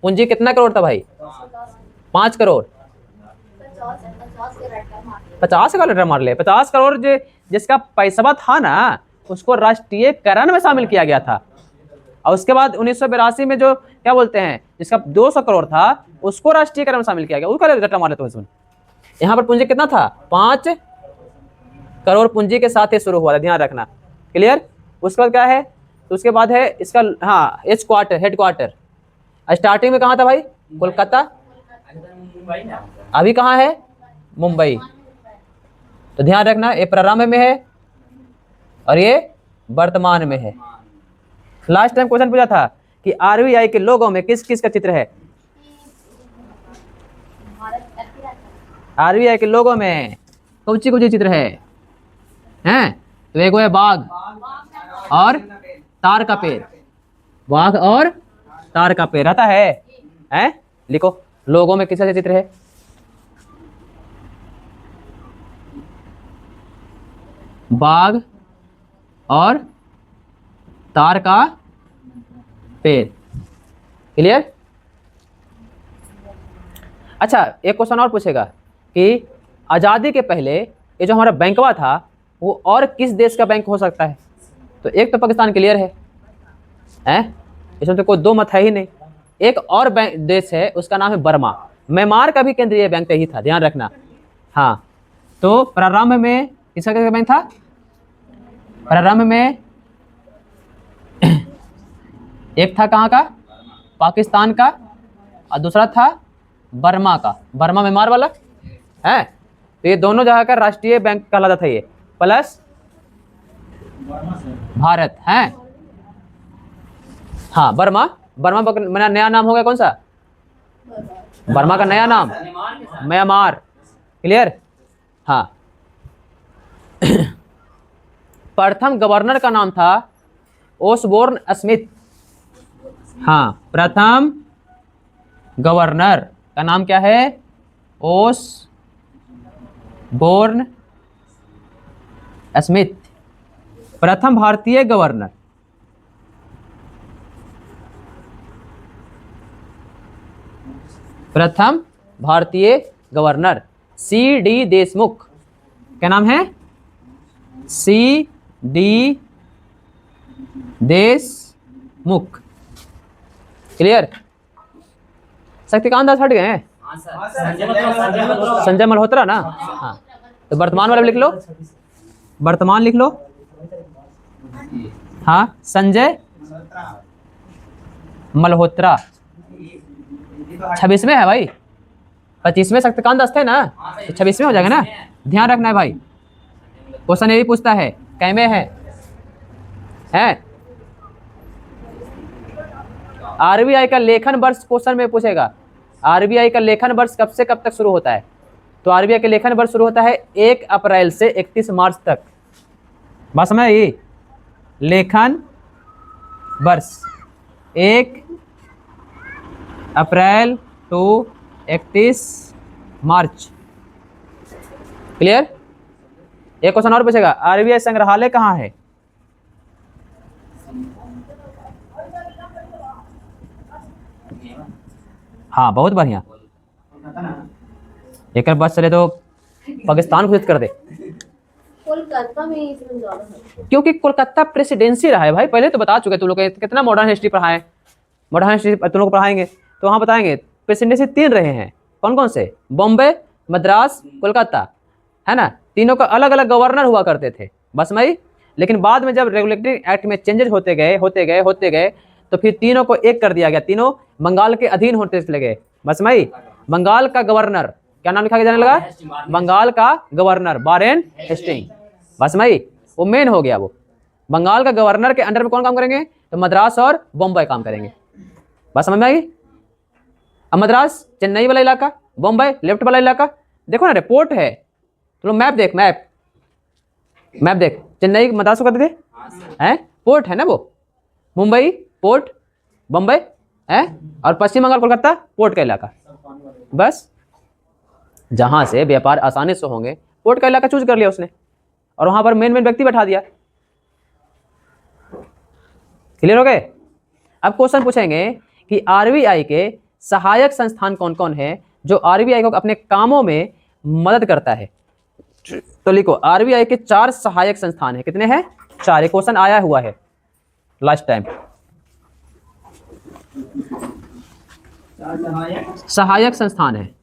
पूंजी कितना करोड़ था भाई? 5 करोड़। 50 का लेटर मार ले। 50 करोड़ जिसका पैसा था ना, उसको राष्ट्रीयकरण में शामिल किया गया था। और उसके बाद 1982 में जो क्या बोलते हैं, जिसका 200 करोड़ था, उसको राष्ट्रीयकरण में शामिल किया गया। उसका रट्टा मार लेते हो। यहाँ पर पूंजी कितना था? 5 करोड़ पूंजी के साथ ही शुरू हुआ था, ध्यान रखना। क्लियर? उसके बाद क्या है? तो उसके बाद है इसका हेडक्वार्टर स्टार्टिंग में कहाँ था भाई? कोलकाता। अभी कहाँ है? मुंबई। तो ध्यान रखना, ये प्रारंभ में है और ये वर्तमान में है। लास्ट टाइम क्वेश्चन पूछा था कि RBI के लोगों में किस किस का चित्र है? RBI के लोगों में कौन सी चित्र है? हैं? तो एक है बाघ और तार का पेड़। बाघ और तार का पेड़ रहता है। हैं? लिखो, लोगों में किसका चित्र है? बाघ और तार का पेड़। क्लियर? अच्छा, एक क्वेश्चन और पूछेगा कि आज़ादी के पहले ये जो हमारा बैंकवा था, वो और किस देश का बैंक हो सकता है? तो एक तो पाकिस्तान क्लियर है, हैं? इसमें तो कोई दो मत है ही नहीं। एक और देश है, उसका नाम है बर्मा। म्यांमार का भी केंद्रीय बैंक यही था, ध्यान रखना। हाँ, तो प्रारंभ में किसका बैंक था? प्रारंभ में एक था कहाँ का? पाकिस्तान का, और दूसरा था बर्मा का। बर्मा म्यांमार वाला है। तो ये दोनों जगह का राष्ट्रीय बैंक कहलाता था ये, प्लस भारत है। हाँ, बर्मा का नया नाम हो गया कौन सा? बर्मा का नया नाम म्यांमार। क्लियर? हाँ। प्रथम गवर्नर का नाम था ओसबोर्न स्मिथ। हाँ, प्रथम गवर्नर का नाम क्या है? ओसबोर्न स्मिथ, प्रथम भारतीय गवर्नर। प्रथम भारतीय गवर्नर CD देशमुख। क्या नाम है? CD देशमुख। क्लियर? शक्तिकांत दास हट गए हैं? संजय मल्होत्रा ना। हाँ, तो वर्तमान वाला लिख लो, वर्तमान लिख लो। हाँ, संजय मल्होत्रा। 26वें है भाई, 25वें शक्तिकांत दास थे ना, तो 26वें हो जाएगा ना। ध्यान रखना है भाई, क्वेश्चन ये भी पूछता है कैमे है? RBI का लेखन वर्ष क्वेश्चन में पूछेगा। RBI का लेखन वर्ष कब से कब तक शुरू होता है? तो RBI का लेखन वर्ष शुरू होता है 1 अप्रैल से 31 मार्च तक। बस में ये लेखन वर्ष 1 अप्रैल टू 31 मार्च। क्लियर? एक क्वेश्चन और पूछेगा, RBI संग्रहालय कहाँ है? हाँ, बहुत बढ़िया। एक बस चले तो पाकिस्तान घोषित कर दे। कोलकाता में इसमें ज्यादा है, क्योंकि कोलकाता प्रेसिडेंसी रहा है भाई। पहले तो बता चुके तुम लोग, कितना मॉडर्न हिस्ट्री पढ़ाए। मॉडर्न हिस्ट्री तुम लोग पढ़ाएंगे तो वहाँ बताएंगे प्रेसिडेंसी 3 रहे हैं। कौन कौन से? बॉम्बे, मद्रास, कोलकाता, है ना। तीनों का अलग अलग गवर्नर हुआ करते थे, बस मई। लेकिन बाद में जब रेगुलेटरी एक्ट में चेंजेस होते गए तो फिर तीनों को एक कर दिया गया। तीनों बंगाल के अधीन होते चले गए, बस मई। बंगाल का गवर्नर क्या नाम लिखा जाने लगा? बंगाल का गवर्नर वारेन हेस्टिंग, बस मई। वो मेन हो गया। वो बंगाल का गवर्नर के अंडर में कौन काम करेंगे? तो मद्रास और बॉम्बे काम करेंगे, बस समझ में आई। अब मद्रास चेन्नई वाला इलाका, बॉम्बे लेफ्ट वाला इलाका, देखो ना, पोर्ट है, चलो मैप देख, मैप देख, चेन्नई मद्रास को कहते थे, हैं पोर्ट है ना वो, मुंबई पोर्ट, बम्बई है, और पश्चिम बंगाल कोलकाता पोर्ट का इलाका। बस जहां से व्यापार आसानी से होंगे पोर्ट का इलाका चूज कर लिया उसने, और वहां पर मेन व्यक्ति बैठा दिया। क्लियर हो गए? अब क्वेश्चन पूछेंगे कि आरबीआई के सहायक संस्थान कौन कौन है जो आरबीआई को अपने कामों में मदद करता है। तो लिखो, आरबीआई के 4 सहायक संस्थान है। कितने हैं? 4। ये क्वेश्चन आया हुआ है लास्ट टाइम। सहायक संस्थान है।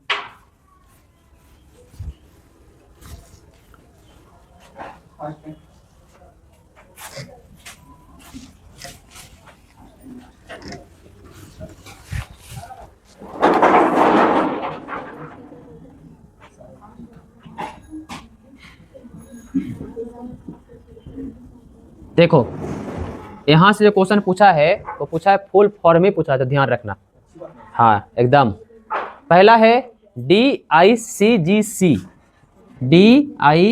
देखो यहां से जो क्वेश्चन पूछा है वो पूछा है फुल फॉर्म में पूछा है, तो ध्यान रखना। हाँ एकदम। पहला है DICGC, DICGC,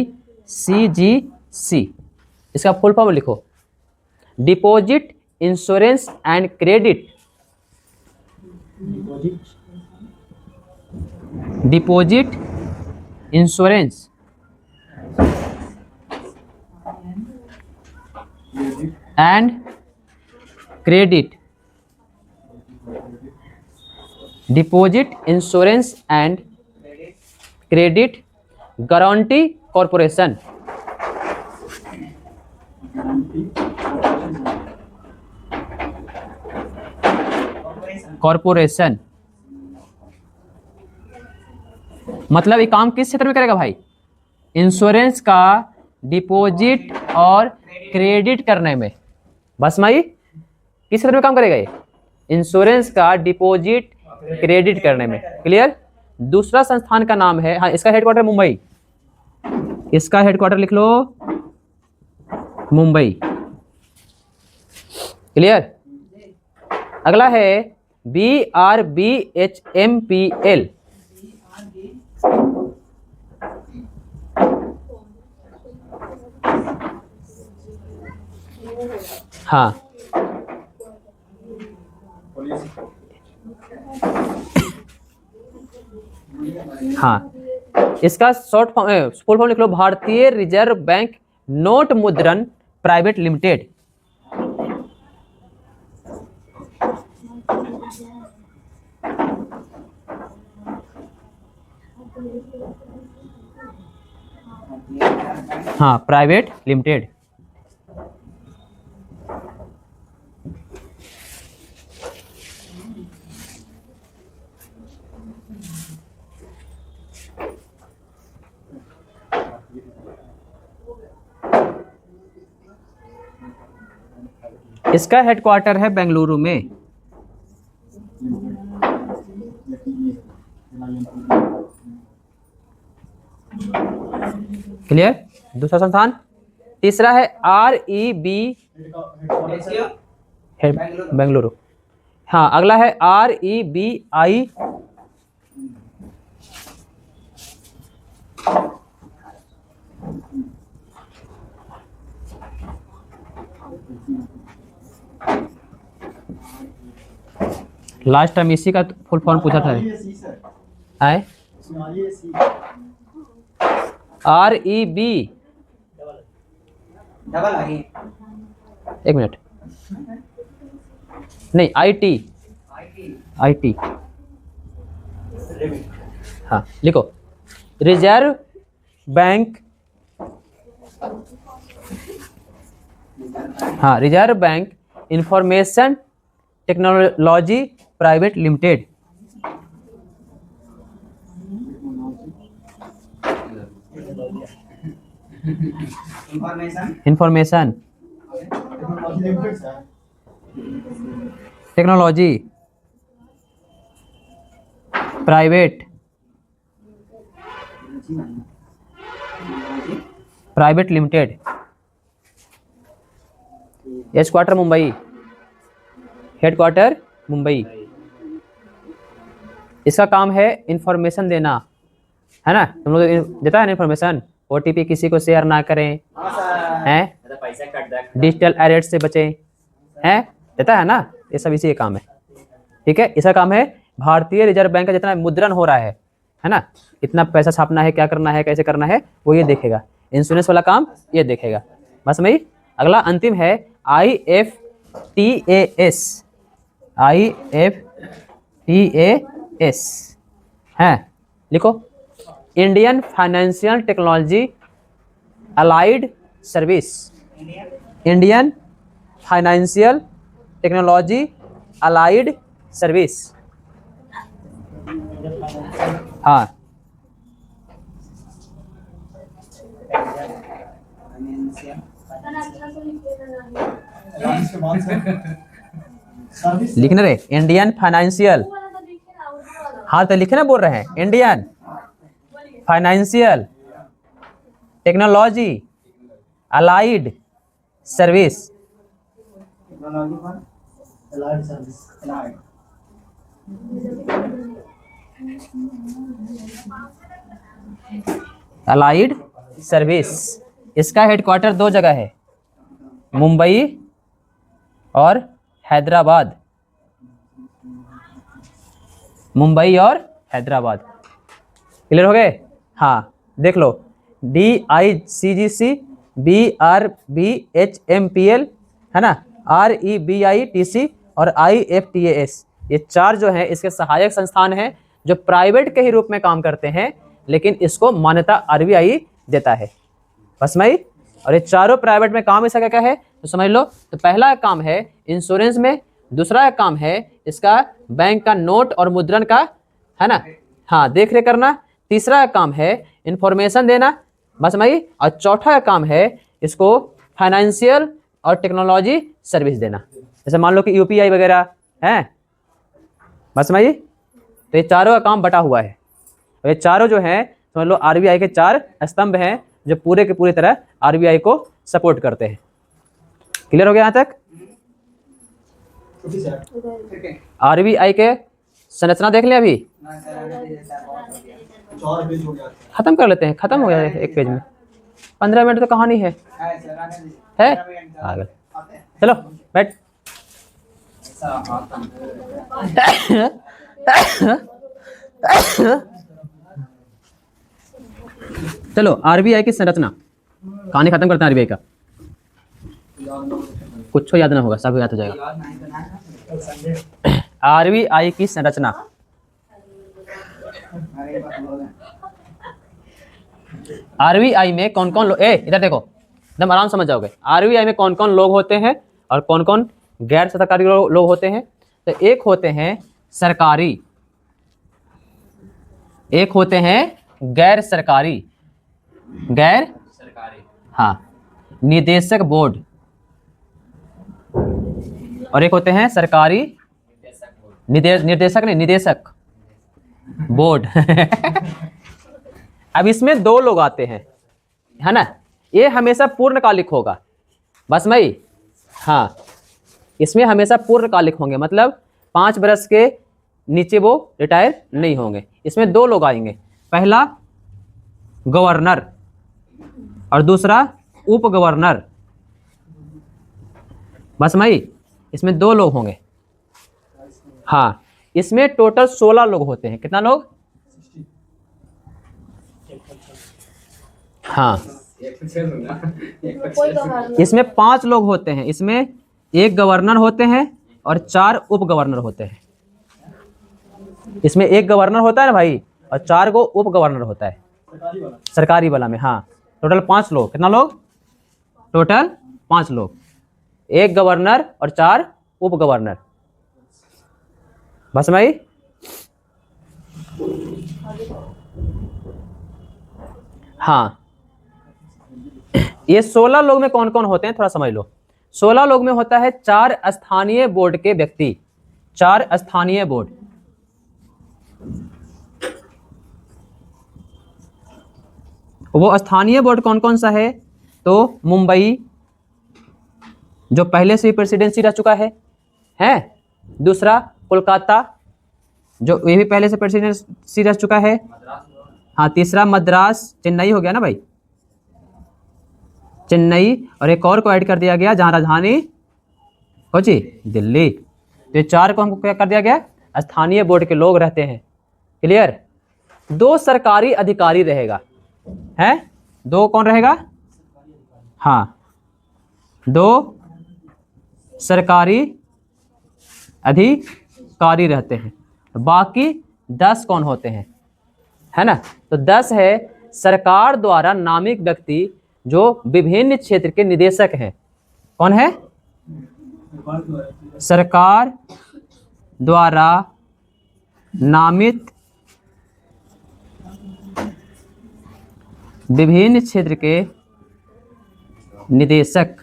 इसका फुल फॉर्म लिखो, deposit insurance and credit, deposit insurance and credit, deposit insurance and credit guarantee corporation, corporation. मतलब ये काम किस क्षेत्र में करेगा भाई? इंश्योरेंस का डिपॉजिट और क्रेडिट करने में। बस माई किस क्षेत्र में काम करेगा ये? इंश्योरेंस का डिपॉजिट क्रेडिट करने में। क्लियर? दूसरा संस्थान का नाम है, हाँ इसका हेडक्वार्टर मुंबई, इसका हेडक्वार्टर लिख लो मुंबई। क्लियर? अगला है BRBHMPL, हाँ हाँ, इसका शॉर्ट फॉर्म फुल फॉर्म लिख लो, भारतीय रिजर्व बैंक नोट मुद्रण प्राइवेट लिमिटेड। हाँ प्राइवेट लिमिटेड। इसका हेडक्वार्टर है बेंगलुरु में। क्लियर? दूसरा संस्थान। तीसरा है REB, बेंगलुरु। हाँ अगला है REBI, लास्ट टाइम इसी का फुल फॉर्म पूछा था। आए REB, डबल आगे, एक मिनट, नहीं IT, हाँ लिखो, रिजर्व बैंक, हाँ reserve bank information technology private limited. Information technology private limited. Headquarter Mumbai, headquarter Mumbai. इसका काम है इंफॉर्मेशन देना, है ना, तुम लोग देता है ना इन्फॉर्मेशन, OTP किसी को शेयर ना करें, हाँ सर। हैं, पैसा कट जाए। डिजिटल अरेस्ट से बचें, हैं, देता है ना, ये सब इसी का काम है। ठीक है, इसका काम है भारतीय रिजर्व बैंक का जितना मुद्रण हो रहा है ना, इतना पैसा छापना है, क्या करना है, कैसे करना है, वो ये देखेगा। इंश्योरेंस वाला काम ये देखेगा। बस भाई, अगला अंतिम है IFTAS। IFTAS है, लिखो, Indian financial technology allied service. Indian financial technology allied service. हाँ, लिखने रहे इंडियन फाइनेंशियल, हाँ तो लिखना बोल रहे हैं, Indian financial technology allied service. Allied service, इसका हेडक्वार्टर 2 जगह है, मुंबई और हैदराबाद। मुंबई और हैदराबाद, क्लियर हो गए। हाँ, देख लो, DICGC, BRBHMPL है ना, REBITC और IFTAS, ये 4 जो हैं इसके सहायक संस्थान हैं जो प्राइवेट के ही रूप में काम करते हैं, लेकिन इसको मान्यता RBI देता है। बस भाई, और ये चारों प्राइवेट में काम इसका क्या क्या है तो समझ लो। तो पहला काम है इंश्योरेंस में, दूसरा काम है इसका बैंक का नोट और मुद्रण का, है ना, हाँ, देख रेख करना। तीसरा काम है इंफॉर्मेशन देना, बस भाई, और चौथा काम है इसको फाइनेंशियल और टेक्नोलॉजी सर्विस देना। जैसे मान लो कि UPI वगैरह है, बस भाई, तो ये चारों का काम बटा हुआ है। और ये चारों जो हैं समझ लो RBI के 4 स्तंभ हैं जो पूरे के पूरी तरह RBI को सपोर्ट करते हैं। क्लियर हो गया यहाँ तक। RBI के संरचना देख लें, अभी खत्म कर लेते हैं, खत्म हो गया है एक पेज में, 15 मिनट तो कहानी है आगे। चलो बैठ। चलो RBI की संरचना, कहानी खत्म करते हैं RBI का। कुछ तो याद ना होगा, सब याद हो जाएगा। RBI की संरचना, RBI में कौन कौन लोग, इधर देखो, एकदम आराम समझ जाओगे। RBI में कौन कौन लोग होते हैं और कौन कौन गैर सरकारी लोग होते हैं। तो एक होते हैं सरकारी, एक होते हैं गैर सरकारी, गैर सरकारी, हाँ, निदेशक बोर्ड, और एक होते हैं सरकारी निर्देशक नहीं, निदेशक बोर्ड। अब इसमें 2 लोग आते हैं, है ना, ये हमेशा पूर्णकालिक होगा। बस भाई, हाँ, इसमें हमेशा पूर्णकालिक होंगे, मतलब 5 वर्ष के नीचे वो रिटायर नहीं होंगे। इसमें 2 लोग आएंगे, पहला गवर्नर और दूसरा उप गवर्नर। बस भाई, इसमें 2 लोग होंगे। हाँ, इसमें टोटल 16 लोग होते हैं। कितना लोग? हाँ, इसमें 5 लोग होते हैं। इसमें 1 गवर्नर होते हैं और 4 उप गवर्नर होते हैं। इसमें 1 गवर्नर होता है ना भाई, और 4 को उप गवर्नर होता है सरकारी वाला में। हाँ, टोटल 5 लोग। कितना लोग? टोटल 5 लोग, 1 गवर्नर और 4 उप गवर्नर। बस भाई, हाँ, ये 16 लोग में कौन कौन होते हैं थोड़ा समझ लो। 16 लोग में होता है 4 स्थानीय बोर्ड के व्यक्ति, 4 स्थानीय बोर्ड। वो स्थानीय बोर्ड कौन कौन सा है? तो मुंबई, जो पहले से ही प्रेसिडेंसी रह चुका है। दूसरा कोलकाता, जो ये भी पहले से प्रेसिडेंसी रह चुका है। हाँ तीसरा मद्रास, चेन्नई हो गया ना भाई, चेन्नई, और एक और को ऐड कर दिया गया जहाँ राजधानी कोची, दिल्ली। तो ये 4 को हमको क्या कर दिया गया, स्थानीय बोर्ड के लोग रहते हैं। क्लियर। 2 सरकारी अधिकारी रहेगा, है 2 कौन रहेगा, हाँ 2 सरकारी अधिकारी रहते हैं, बाकी 10 कौन होते हैं, है ना। तो 10 है सरकार द्वारा नामित व्यक्ति जो विभिन्न क्षेत्र के निदेशक हैं। कौन है, सरकार द्वारा नामित विभिन्न क्षेत्र के निदेशक।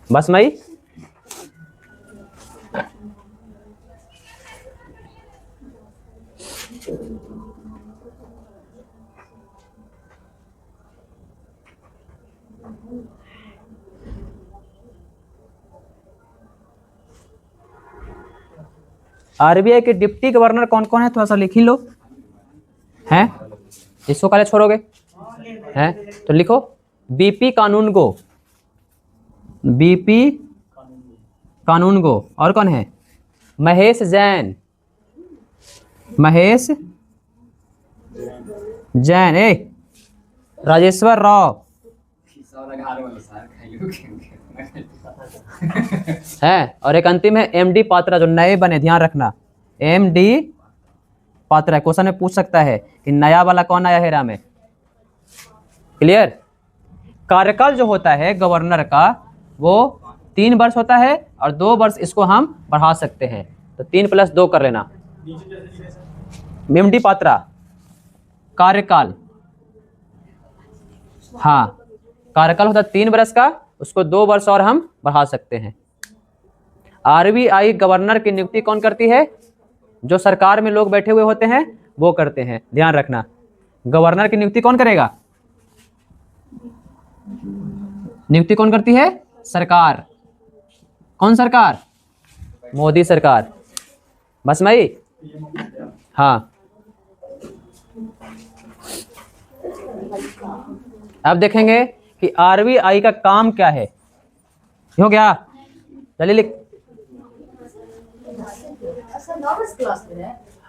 बस मई, आरबीआई के डिप्टी गवर्नर कौन कौन है, थोड़ा सा लिख ही लो, हैं इसको काले छोड़ोगे, हैं तो लिखो बीपी कानूनगो, बीपी कानूनगो, और कौन है, महेश जैन, महेश जैन, राजेश्वर राव है, और एक अंतिम है एमडी पात्रा, जो नए बने, ध्यान रखना एमडी पात्रा। क्वेश्चन में पूछ सकता है कि नया वाला कौन आया हेरा में। क्लियर। कार्यकाल जो होता है गवर्नर का वो 3 वर्ष होता है, और 2 वर्ष इसको हम बढ़ा सकते हैं, तो 3 + 2 कर लेना। एमडी पात्रा कार्यकाल, हाँ कार्यकाल होता है 3 वर्ष का, उसको 2 वर्ष और हम बढ़ा सकते हैं। आरबीआई गवर्नर की नियुक्ति कौन करती है, जो सरकार में लोग बैठे हुए होते हैं वो करते हैं, ध्यान रखना। गवर्नर की नियुक्ति कौन करेगा, नियुक्ति कौन करती है, सरकार। कौन सरकार, मोदी सरकार। बस मई, हाँ अब देखेंगे कि आरबीआई का काम क्या है। हो गया, चलिए लिख।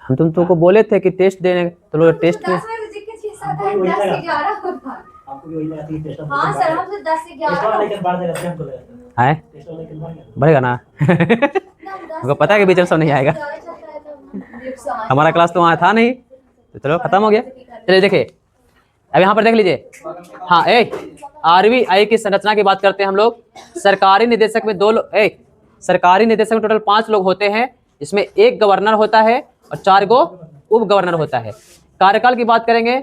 हम तुमको बोले थे कि टेस्ट देने, तो लोग टेस्ट में है बढ़ेगा ना हमको पता है कि बीच सब नहीं आएगा हमारा क्लास तो वहाँ था नहीं, तो चलो खत्म हो गया। चलिए देखिए अब यहाँ पर देख लीजिए, हाँ आरबीआई की संरचना की बात करते हैं हम लोग। सरकारी निदेशक में 2 लोग, सरकारी निदेशक में टोटल 5 लोग होते हैं, इसमें 1 गवर्नर होता है और 4 गो उप गवर्नर होता है। कार्यकाल की बात करेंगे,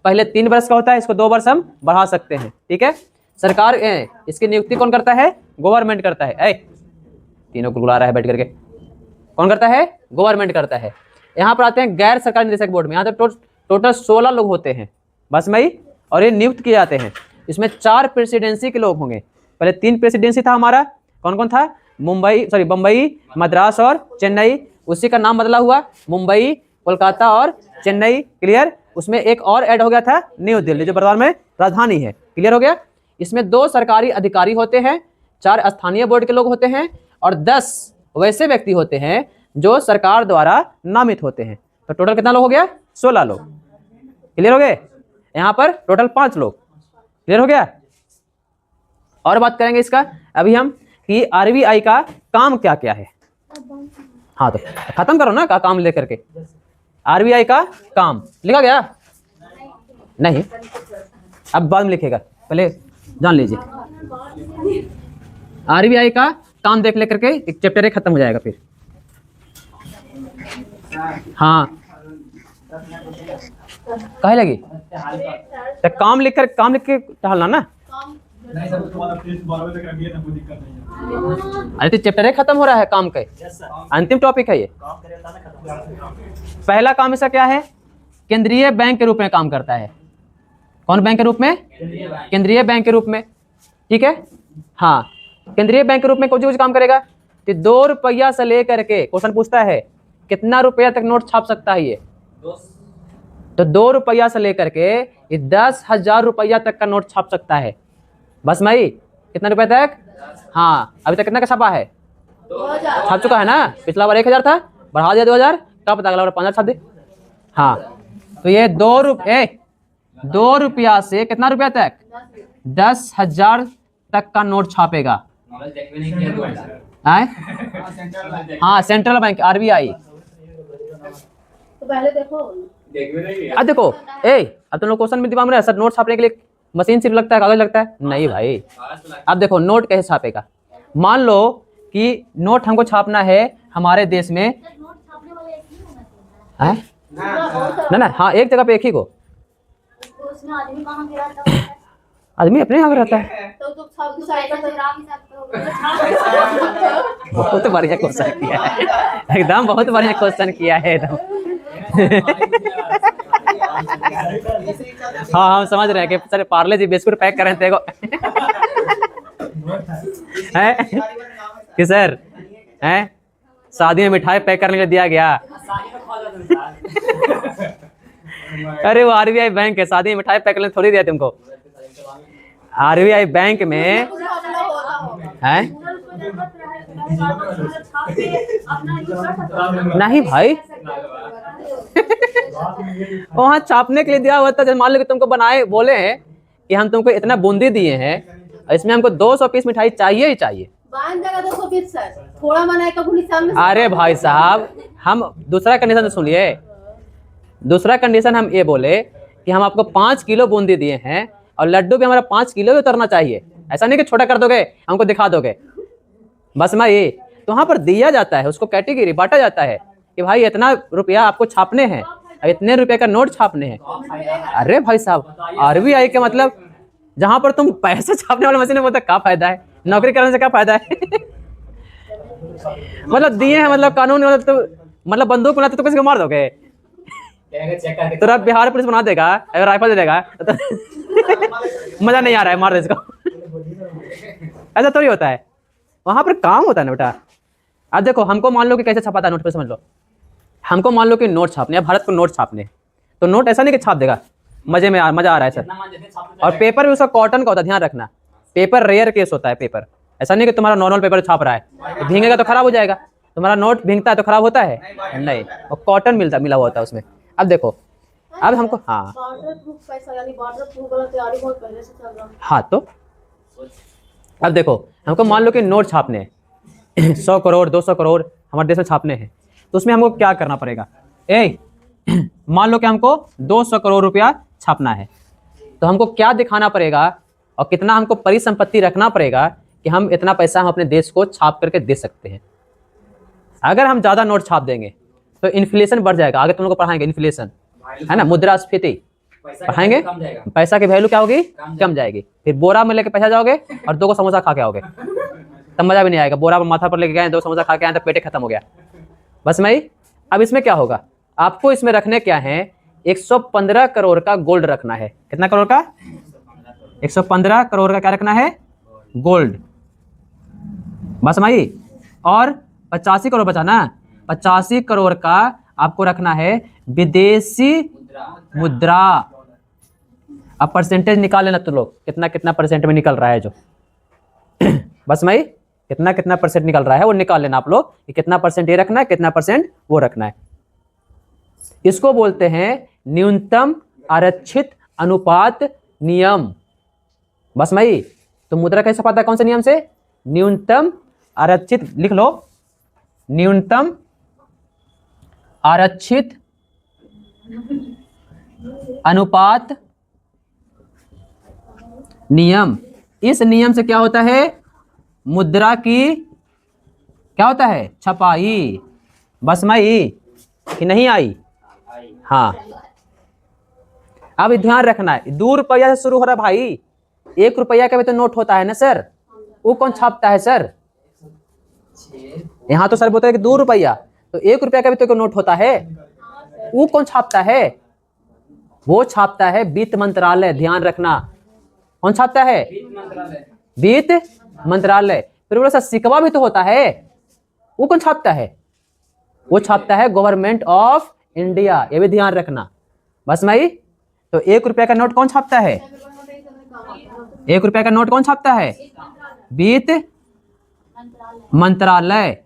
पहले 3 वर्ष का होता है, इसको 2 वर्ष हम बढ़ा सकते हैं, ठीक है। सरकार इसकी नियुक्ति कौन करता है, गवर्नमेंट करता है। तीनों को बुला रहा है बैठ करके, कौन करता है, गवर्नमेंट करता है। यहाँ पर आते हैं गैर सरकारी निदेशक बोर्ड में, यहाँ तक टोटल 16 लोग होते हैं, बस मई, और ये नियुक्त किए जाते हैं। इसमें 4 प्रेसिडेंसी के लोग होंगे, पहले 3 प्रेसिडेंसी था हमारा, कौन कौन था, बम्बई, मद्रास और चेन्नई, उसी का नाम बदला हुआ, मुंबई, कोलकाता और चेन्नई। क्लियर। उसमें एक और ऐड हो गया था न्यू दिल्ली, जो वर्तमान में राजधानी है। क्लियर हो गया। इसमें 2 सरकारी अधिकारी होते हैं, 4 स्थानीय बोर्ड के लोग होते हैं, और 10 वैसे व्यक्ति होते हैं जो सरकार द्वारा नामित होते हैं। तो टोटल कितना लोग हो गया, 16 लोग। क्लियर हो गए। यहाँ पर टोटल 5 लोग। क्लियर हो गया। और बात करेंगे इसका अभी हम कि आरबीआई का काम क्या क्या है। हाँ तो खत्म करो ना का काम लेकर के। आरबीआई का काम लिखा गया नहीं, अब बाद में लिखेगा, पहले जान लीजिए। आरबीआई का काम देख लेकर के एक चैप्टर खत्म हो जाएगा फिर। हाँ कहे लगी तो काम लिख के टहलना ना। नहीं सर, उसके बाद फिर 12 बजे तक रखिए ना, कोई दिक्कत नहीं है। अरे तो चैप्टर खत्म हो रहा है काम का, अंतिम टॉपिक है ये। पहला काम इसका क्या है, केंद्रीय बैंक के रूप में काम करता है। कौन बैंक के रूप में, केंद्रीय बैंक के रूप में, ठीक है। हाँ केंद्रीय बैंक के रूप में कुछ काम करेगा कि 2 रुपया से लेकर के, क्वेश्चन पूछता है कितना रुपया तक नोट छाप सकता है ये, तो 2 रुपया से लेकर के ये 10,000 रुपया तक का नोट छाप सकता है। बस भाई कितना रुपए तक? हाँ, अभी तक कितना का छापा है? 2000 छाप चुका है ना। पिछला बार 1,000 था, बढ़ा दिया 2,000, क्या पता अगला बार 5,000 छाप दे। हाँ, तो ये 2 रुपया से कितना रुपया तक? 10,000 तक का नोट छापेगा। आए? हाँ, सेंट्रल बैंक RBI। तो पहले देखो अब देखो अब तुम लोग क्वेश्चन में दिमाग में सर नोट छापने के लिए मशीन सिर्फ लगता है, कागज लगता है? नहीं भाई। अब देखो नोट कैसे छापेगा। मान लो कि नोट हमको छापना है हमारे देश में, हैं? ना हाँ, एक जगह पे एक ही को। उसमें आदमी कहाँ गिरा था? आदमी अपने यहाँ पे रहता है। तो सब साइड से गिरा भी सकते हो। बहुत बढ़िया क्वेश्चन किया है एकदम, बहुत बढ़िया क्वेश्चन किया है एकदम। हाँ, हम समझ रहे हैं कि सर पार्ले जी बिस्कुट पैक कर रहे थे हैं कि सर हैं शादी में मिठाई पैक करने के लिए दिया गया। अरे वो RBI बैंक है, शादी में मिठाई पैक करने थोड़ी दिया तुमको। RBI बैंक में है नहीं भाई वहाँ छापने के लिए दिया हुआ था। जब मान लो कि तुमको बनाए बोले हैं कि हम तुमको इतना बूंदी दिए हैं, इसमें हमको 200 पीस मिठाई चाहिए ही चाहिए। सर थोड़ा मनाए का। अरे भाई साहब, हम दूसरा कंडीशन तो सुनिए। दूसरा कंडीशन हम ये बोले कि हम आपको 5 किलो बूंदी दिए हैं और लड्डू भी हमारा 5 किलो भी उतरना चाहिए। ऐसा नहीं कि छोटा कर दोगे हमको दिखा दोगे। बस मैं ये तो वहाँ पर दिया जाता है, उसको कैटेगरी बांटा जाता है कि भाई इतना रुपया आपको छापने हैं, इतने रुपए का नोट छापने हैं। अरे भाई साहब, RBI के मतलब जहाँ पर तुम पैसे छापने वाले मशीन है, बोलते क्या फायदा है? नौकरी करने से क्या फायदा है? मतलब दिए हैं, मतलब कानून, मतलब तो मतलब बंदूक बनाते तो किसी को मार दोगे? तो अब बिहार पुलिस बना देगा, अगर राइफल दे देगा तो मजा नहीं आ रहा है, मार दे इसको। ऐसा थोड़ी होता है, वहां पर काम होता है ना बेटा। अब देखो हमको मान लो कि कैसे छपाता है नोट पे, समझ लो। हमको मान लो कि नोट छापने, भारत को नोट छापने, तो नोट ऐसा नहीं कि छाप देगा मजा आ रहा है सर। और पेपर भी उसका कॉटन का होता है, ध्यान रखना। पेपर रेयर केस होता है पेपर, ऐसा नहीं कि तुम्हारा नॉर्मल पेपर छाप रहा है, तो भीगेगा तो खराब हो जाएगा। तुम्हारा नोट भीगता है तो खराब होता है नहीं, और कॉटन मिला हुआ होता है उसमें। अब देखो अब हमको हाँ तो अब देखो हमको मान लो कि नोट छापने 100 करोड़ 200 करोड़ हमारे देश में छापने हैं, तो उसमें हमको क्या करना पड़ेगा? मान लो कि हमको 200 करोड़ रुपया छापना है, तो हमको क्या दिखाना पड़ेगा और कितना हमको परिसंपत्ति रखना पड़ेगा कि हम इतना पैसा हम अपने देश को छाप करके दे सकते हैं। अगर हम ज़्यादा नोट छाप देंगे तो इन्फ्लेशन बढ़ जाएगा। आगे तुम लोग को पढ़ाएंगे इन्फ्लेशन, है ना, मुद्रास्फीति पढ़ाएंगे। पैसा की वैल्यू क्या होगी? कम जाएगी। फिर बोरा में लेके पैसा जाओगे और 2 को समोसा खा के आओगे, तब मजा भी नहीं आएगा। बोरा में माथा पर लेके गए, 2 समोसा खा के आए तो पेटे खत्म हो गया। बस मैं अब इसमें क्या होगा, आपको इसमें रखने क्या है? 115 करोड़ का गोल्ड रखना है। कितना करोड़ का? 115 करोड़ का क्या रखना है? गोल्ड। बस भाई, और 85 करोड़ बचा ना, 85 करोड़ का आपको रखना है विदेशी मुद्रा। अब परसेंटेज निकाल लेना तुम लोग, कितना परसेंट में निकल रहा है जो बस भाई कितना परसेंट निकल रहा है वो निकाल लेना आप लोग, कि कितना परसेंट ये रखना है, कितना परसेंट वो रखना है। इसको बोलते हैं न्यूनतम आरक्षित अनुपात नियम। बस भाई, तो मुद्रा कैसे पाता है? कौन से नियम से? न्यूनतम आरक्षित, लिख लो, न्यूनतम आरक्षित अनुपात नियम। इस नियम से क्या होता है? मुद्रा की क्या होता है? छपाई। बस माई कि नहीं आई? हाँ, अब ध्यान रखना है, 2 रुपया से शुरू हो रहा है भाई। 1 रुपया का भी तो नोट होता है ना सर, वो कौन छापता है सर? यहाँ तो सर बोलते हैं कि 2 रुपया, तो 1 रुपया का भी तो नोट होता है, वो कौन छापता है? वो छापता है वित्त मंत्रालय। ध्यान रखना, कौन छापता है? वित्त मंत्रालय। फिर बोला सर सिक्का भी तो होता है, वो कौन छापता है? वो छापता है गवर्नमेंट ऑफ इंडिया। ये भी ध्यान रखना, बस भाई, तो 1 रुपया का नोट कौन छापता है? 1 रुपया का नोट कौन छापता है? वित्त मंत्रालय।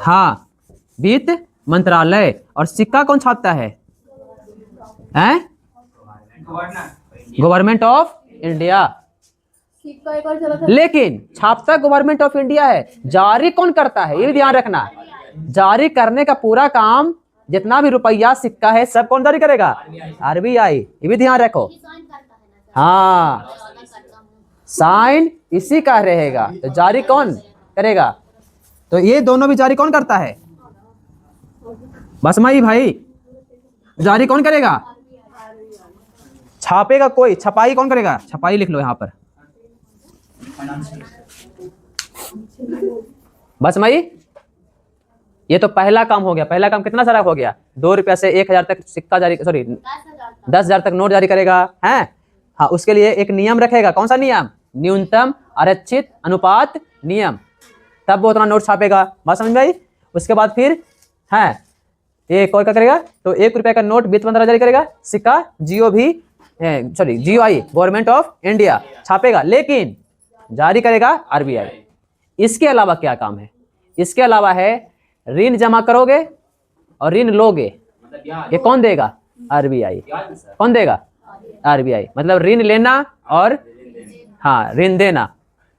हाँ, वित्त मंत्रालय। और सिक्का कौन छापता है? हैं? Government of India. लेकिन छापता गवर्नमेंट ऑफ इंडिया है, जारी कौन करता है? ये भी ध्यान रखना। जारी करने का पूरा काम, जितना भी रुपया सिक्का है, सब कौन जारी करेगा? आरबीआई। ये भी ध्यान रखो। हाँ, साइन इसी का रहेगा, तो जारी कौन करेगा? तो ये दोनों भी जारी कौन करता है? बस भाई, जारी कौन करेगा? छापेगा कोई, छपाई कौन करेगा? छपाई लिख लो यहां पर। बस भाई, ये तो पहला काम हो गया। पहला काम कितना सारा हो गया? 2 रुपया से 1000 तक सिक्का जारी, सॉरी 10,000 तक नोट जारी करेगा, हैं? हाँ, उसके लिए एक नियम रखेगा। कौन सा नियम? न्यूनतम आरक्षित अनुपात नियम। तब वो उतना नोट छापेगा। बात समझ भाई? उसके बाद फिर है ये कोई क्या करेगा? तो 1 रुपया का नोट वित्त मंत्रालय जारी करेगा, सिक्का जीओआई गवर्नमेंट ऑफ इंडिया छापेगा, लेकिन जारी करेगा आरबीआई। इसके अलावा क्या काम है? इसके अलावा है ऋण जमा करोगे और ऋण लोगे, ये कौन देगा? आरबीआई। कौन देगा? आरबीआई। मतलब ऋण लेना और हाँ ऋण देना।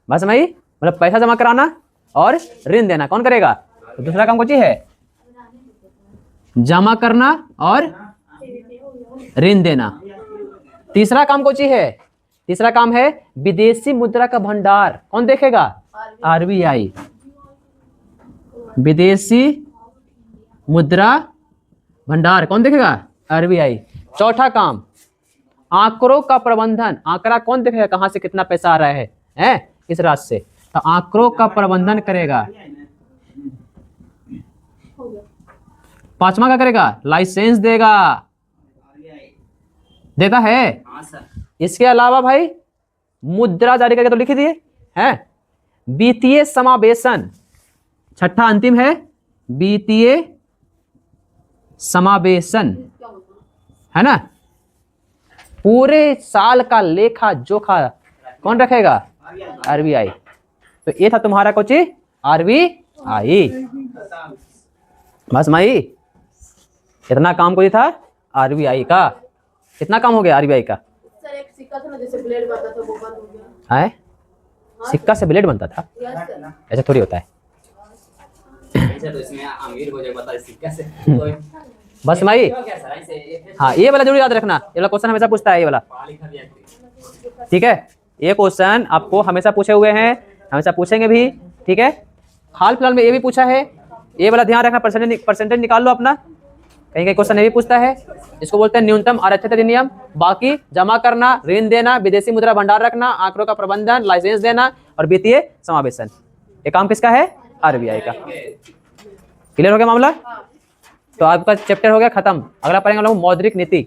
बस भाई, मतलब पैसा जमा कराना और ऋण देना कौन करेगा? तो दूसरा काम कौन सी है? जमा करना और ऋण देना। तीसरा काम कौन सी है? तीसरा काम है विदेशी मुद्रा का भंडार। कौन देखेगा? आरबीआई। विदेशी मुद्रा भंडार कौन देखेगा? आरबीआई। चौथा काम आंकड़ों का प्रबंधन। आंकड़ा कौन देखेगा? कहां से कितना पैसा आ रहा है, हैं? किस राज्य से? तो आंकड़ों का प्रबंधन करेगा। पांचवा क्या करेगा? लाइसेंस देगा। देता है? इसके अलावा भाई मुद्रा जारी करके तो लिख दिए हैं। वित्तीय समावेशन, छठा अंतिम है वित्तीय समावेशन, है ना? पूरे साल का लेखा जोखा कौन रखेगा? आरबीआई। तो ये था तुम्हारा कोची आरबीआई। बस भाई, कितना काम कोई था आरबीआई का? कितना काम हो गया आरबीआई का? सर एक सिक्का था ना, जैसे ब्लेड बनता था वो बंद हो गया है? सिक्का से ब्लेड बनता था? ऐसा थोड़ी होता है। तो इसमें अमीर हो जाए बता सिक्का से तो बस भाई, हाँ ये वाला जरूर याद रखना। ये वाला क्वेश्चन हमेशा पूछता है, ये वाला। ठीक है, ये क्वेश्चन आपको हमेशा पूछे हुए हैं, हमेशा पूछेंगे भी। ठीक है, हाल फिलहाल में ये भी पूछा है, ये वाला ध्यान रखना। परसेंटेज निकाल लो अपना, कहीं कहीं क्वेश्चन ये भी पूछता है। इसको बोलते हैं न्यूनतम आरक्षित अधिनियम। बाकी जमा करना, ऋण देना, विदेशी मुद्रा भंडार रखना, आंकड़ों का प्रबंधन, लाइसेंस देना और वित्तीय समावेशन, ये काम किसका है? आरबीआई का। क्लियर हो गया मामला? तो आपका चैप्टर हो गया खत्म। अगला पढ़ेंगे हम लोग मौद्रिक नीति।